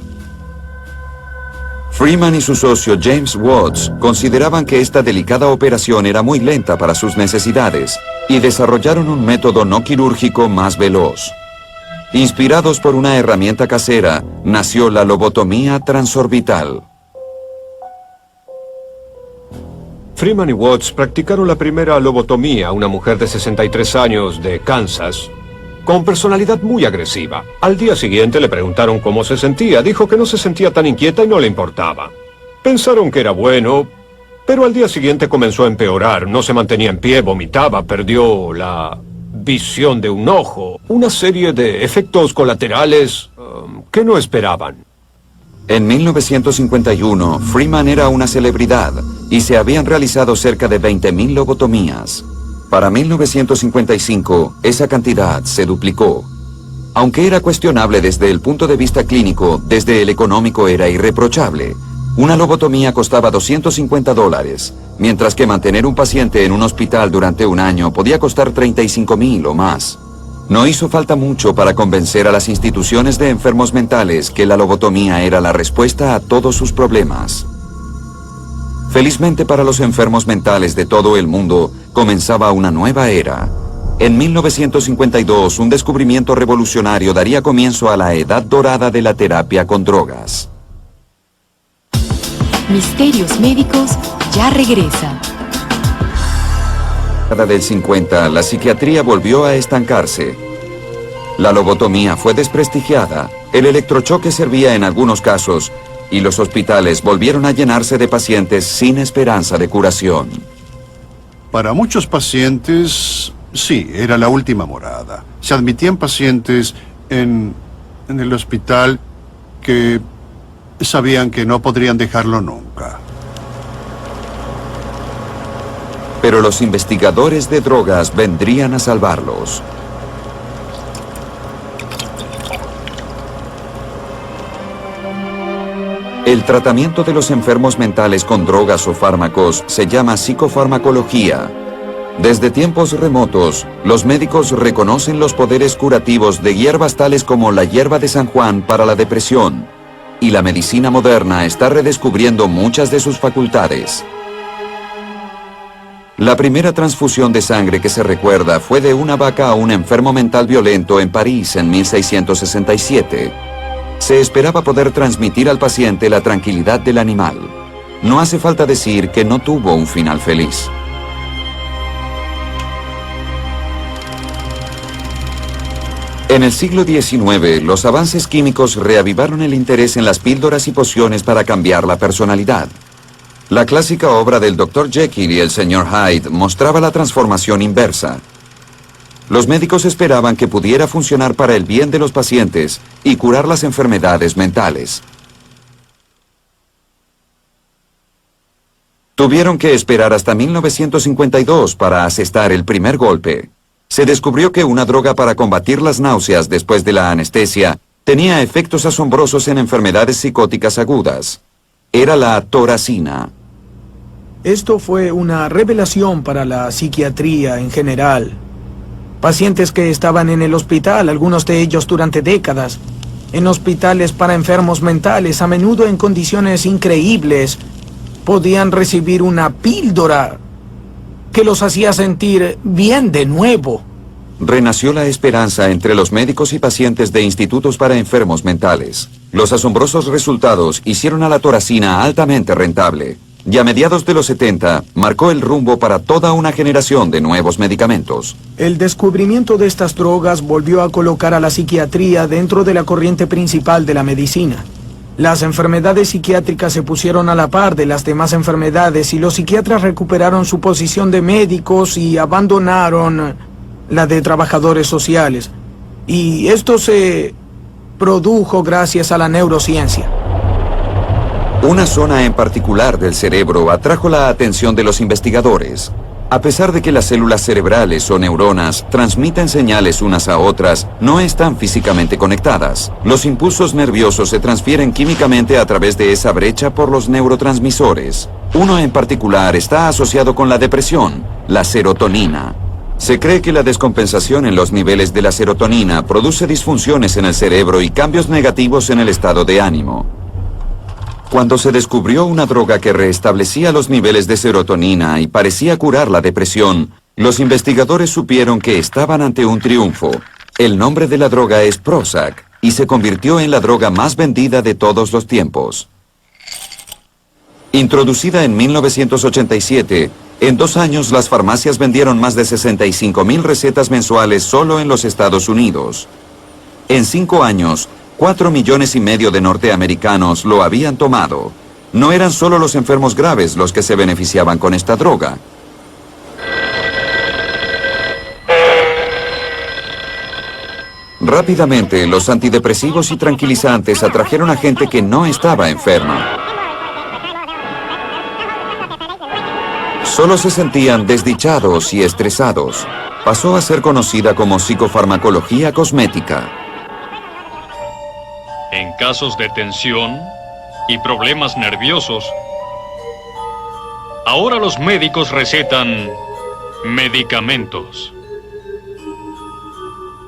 [SPEAKER 1] Freeman y su socio James Watts consideraban que esta delicada operación era muy lenta para sus necesidades y desarrollaron un método no quirúrgico más veloz. Inspirados por una herramienta casera, nació la lobotomía transorbital.
[SPEAKER 3] Freeman y Watts practicaron la primera lobotomía a una mujer de 63 años de Kansas, con personalidad muy agresiva. Al día siguiente le preguntaron cómo se sentía. Dijo que no se sentía tan inquieta y no le importaba. Pensaron que era bueno, pero al día siguiente comenzó a empeorar. No se mantenía en pie, vomitaba, perdió la visión de un ojo. Una serie de efectos colaterales que no esperaban.
[SPEAKER 1] En 1951, Freeman era una celebridad y se habían realizado cerca de 20.000 lobotomías. Para 1955, esa cantidad se duplicó. Aunque era cuestionable desde el punto de vista clínico, desde el económico era irreprochable. Una lobotomía costaba $250, mientras que mantener un paciente en un hospital durante un año podía costar $35.000 o más. No hizo falta mucho para convencer a las instituciones de enfermos mentales que la lobotomía era la respuesta a todos sus problemas. Felizmente para los enfermos mentales de todo el mundo, comenzaba una nueva era. En 1952, un descubrimiento revolucionario daría comienzo a la edad dorada de la terapia con drogas.
[SPEAKER 7] Misterios Médicos ya regresa.
[SPEAKER 1] En la década del 50, la psiquiatría volvió a estancarse. La lobotomía fue desprestigiada, el electrochoque servía en algunos casos, y los hospitales volvieron a llenarse de pacientes sin esperanza de curación.
[SPEAKER 2] Para muchos pacientes, sí, era la última morada. Se admitían pacientes en el hospital que sabían que no podrían dejarlo nunca.
[SPEAKER 1] Pero los investigadores de drogas vendrían a salvarlos. El tratamiento de los enfermos mentales con drogas o fármacos se llama psicofarmacología. Desde tiempos remotos, los médicos reconocen los poderes curativos de hierbas tales como la hierba de San Juan para la depresión, y la medicina moderna está redescubriendo muchas de sus facultades. La primera transfusión de sangre que se recuerda fue de una vaca a un enfermo mental violento en París en 1667. Se esperaba poder transmitir al paciente la tranquilidad del animal. No hace falta decir que no tuvo un final feliz. En el siglo XIX, los avances químicos reavivaron el interés en las píldoras y pociones para cambiar la personalidad. La clásica obra del Dr. Jekyll y el Sr. Hyde mostraba la transformación inversa. Los médicos esperaban que pudiera funcionar para el bien de los pacientes y curar las enfermedades mentales. Tuvieron que esperar hasta 1952 para asestar el primer golpe. Se descubrió que una droga para combatir las náuseas después de la anestesia tenía efectos asombrosos en enfermedades psicóticas agudas. Era la toracina.
[SPEAKER 9] Esto fue una revelación para la psiquiatría en general. Pacientes que estaban en el hospital, algunos de ellos durante décadas, en hospitales para enfermos mentales, a menudo en condiciones increíbles, podían recibir una píldora que los hacía sentir bien de nuevo.
[SPEAKER 1] Renació la esperanza entre los médicos y pacientes de institutos para enfermos mentales. Los asombrosos resultados hicieron a la toracina altamente rentable, y a mediados de los 70 marcó el rumbo para toda una generación de nuevos medicamentos.
[SPEAKER 9] El descubrimiento de estas drogas volvió a colocar a la psiquiatría dentro de la corriente principal de la medicina. Las enfermedades psiquiátricas se pusieron a la par de las demás enfermedades y los psiquiatras recuperaron su posición de médicos y abandonaron la de trabajadores sociales. Y esto se produjo gracias a la neurociencia.
[SPEAKER 1] Una zona en particular del cerebro atrajo la atención de los investigadores. A pesar de que las células cerebrales o neuronas transmiten señales unas a otras, no están físicamente conectadas. Los impulsos nerviosos se transfieren químicamente a través de esa brecha por los neurotransmisores. Uno en particular está asociado con la depresión, la serotonina. Se cree que la descompensación en los niveles de la serotonina produce disfunciones en el cerebro y cambios negativos en el estado de ánimo. Cuando se descubrió una droga que restablecía los niveles de serotonina y parecía curar la depresión, los investigadores supieron que estaban ante un triunfo. El nombre de la droga es Prozac y se convirtió en la droga más vendida de todos los tiempos. Introducida en 1987, en 2 años las farmacias vendieron más de 65,000 recetas mensuales solo en los Estados Unidos. En 5 años, 4,5 millones de norteamericanos lo habían tomado. No eran solo los enfermos graves los que se beneficiaban con esta droga. Rápidamente, los antidepresivos y tranquilizantes atrajeron a gente que no estaba enferma. Solo se sentían desdichados y estresados. Pasó a ser conocida como psicofarmacología cosmética.
[SPEAKER 11] En casos de tensión y problemas nerviosos, ahora los médicos recetan medicamentos.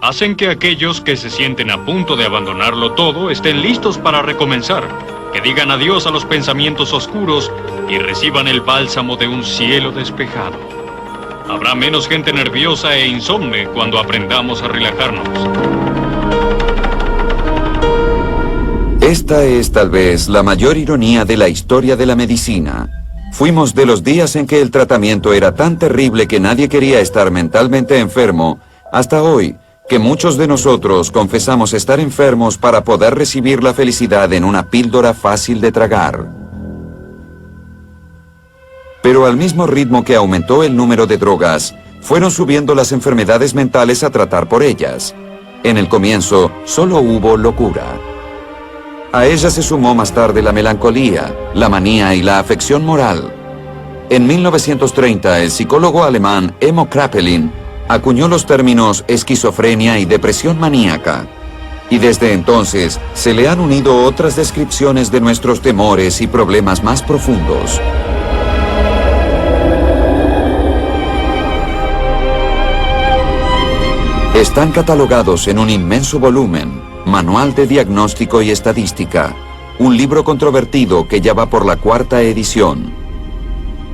[SPEAKER 11] Hacen que aquellos que se sienten a punto de abandonarlo todo estén listos para recomenzar, que digan adiós a los pensamientos oscuros y reciban el bálsamo de un cielo despejado. Habrá menos gente nerviosa e insomne cuando aprendamos a relajarnos.
[SPEAKER 1] Esta es tal vez la mayor ironía de la historia de la medicina. Fuimos de los días en que el tratamiento era tan terrible que nadie quería estar mentalmente enfermo, hasta hoy, que muchos de nosotros confesamos estar enfermos para poder recibir la felicidad en una píldora fácil de tragar. Pero al mismo ritmo que aumentó el número de drogas, fueron subiendo las enfermedades mentales a tratar por ellas. En el comienzo, solo hubo locura. A ella se sumó más tarde la melancolía, la manía y la afección moral. En 1930, el psicólogo alemán Emo Kraepelin acuñó los términos esquizofrenia y depresión maníaca. Y desde entonces, se le han unido otras descripciones de nuestros temores y problemas más profundos. Están catalogados en un inmenso volumen, Manual de Diagnóstico y Estadística, un libro controvertido que ya va por la 4ª edición.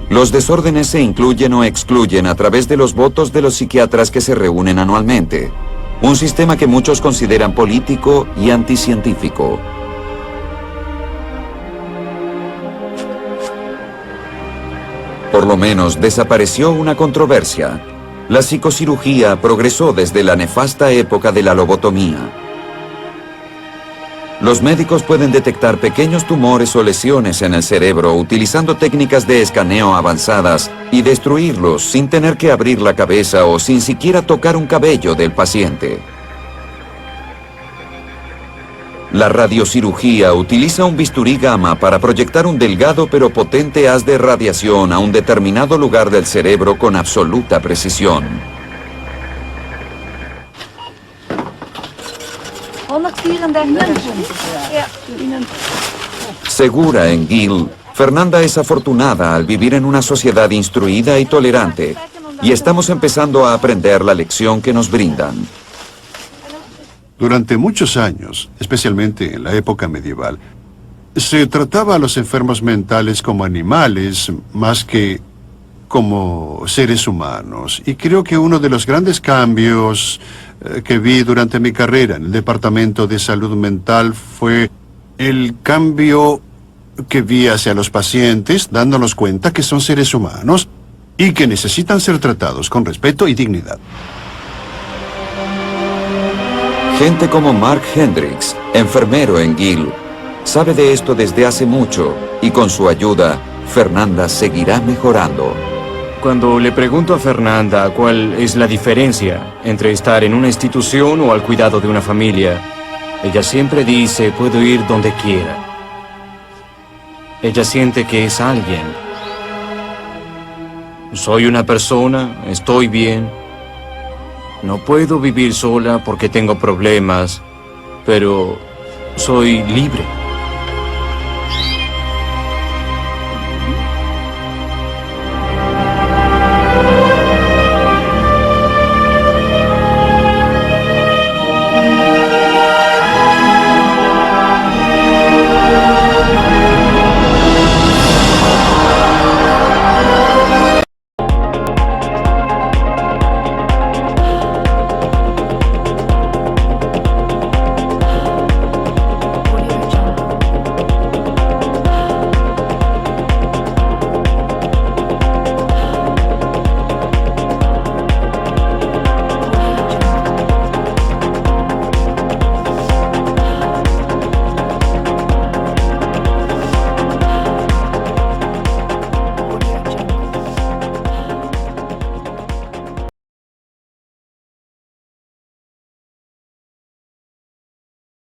[SPEAKER 1] Los desórdenes se incluyen o excluyen a través de los votos de los psiquiatras que se reúnen anualmente. un sistema que muchos consideran político y anticientífico. Por lo menos desapareció una controversia. La psicocirugía progresó desde la nefasta época de la lobotomía. Los médicos pueden detectar pequeños tumores o lesiones en el cerebro utilizando técnicas de escaneo avanzadas y destruirlos sin tener que abrir la cabeza o sin siquiera tocar un cabello del paciente. La radiocirugía utiliza un bisturí gamma para proyectar un delgado pero potente haz de radiación a un determinado lugar del cerebro con absoluta precisión. Segura en Gill, Fernanda es afortunada al vivir en una sociedad instruida y tolerante, y estamos empezando a aprender la lección que nos brindan.
[SPEAKER 2] Durante muchos años, especialmente en la época medieval, se trataba a los enfermos mentales como animales más que como seres humanos. Y creo que uno de los grandes cambios que vi durante mi carrera en el Departamento de Salud Mental fue el cambio que vi hacia los pacientes, dándonos cuenta que son seres humanos y que necesitan ser tratados con respeto y dignidad.
[SPEAKER 1] Gente como Mark Hendricks, enfermero en Gill, sabe de esto desde hace mucho y con su ayuda, Fernanda seguirá mejorando.
[SPEAKER 11] Cuando le pregunto a Fernanda cuál es la diferencia entre estar en una institución o al cuidado de una familia, ella siempre dice, puedo ir donde quiera. Ella siente que es alguien. Soy una persona, estoy bien. No puedo vivir sola porque tengo problemas, pero soy libre.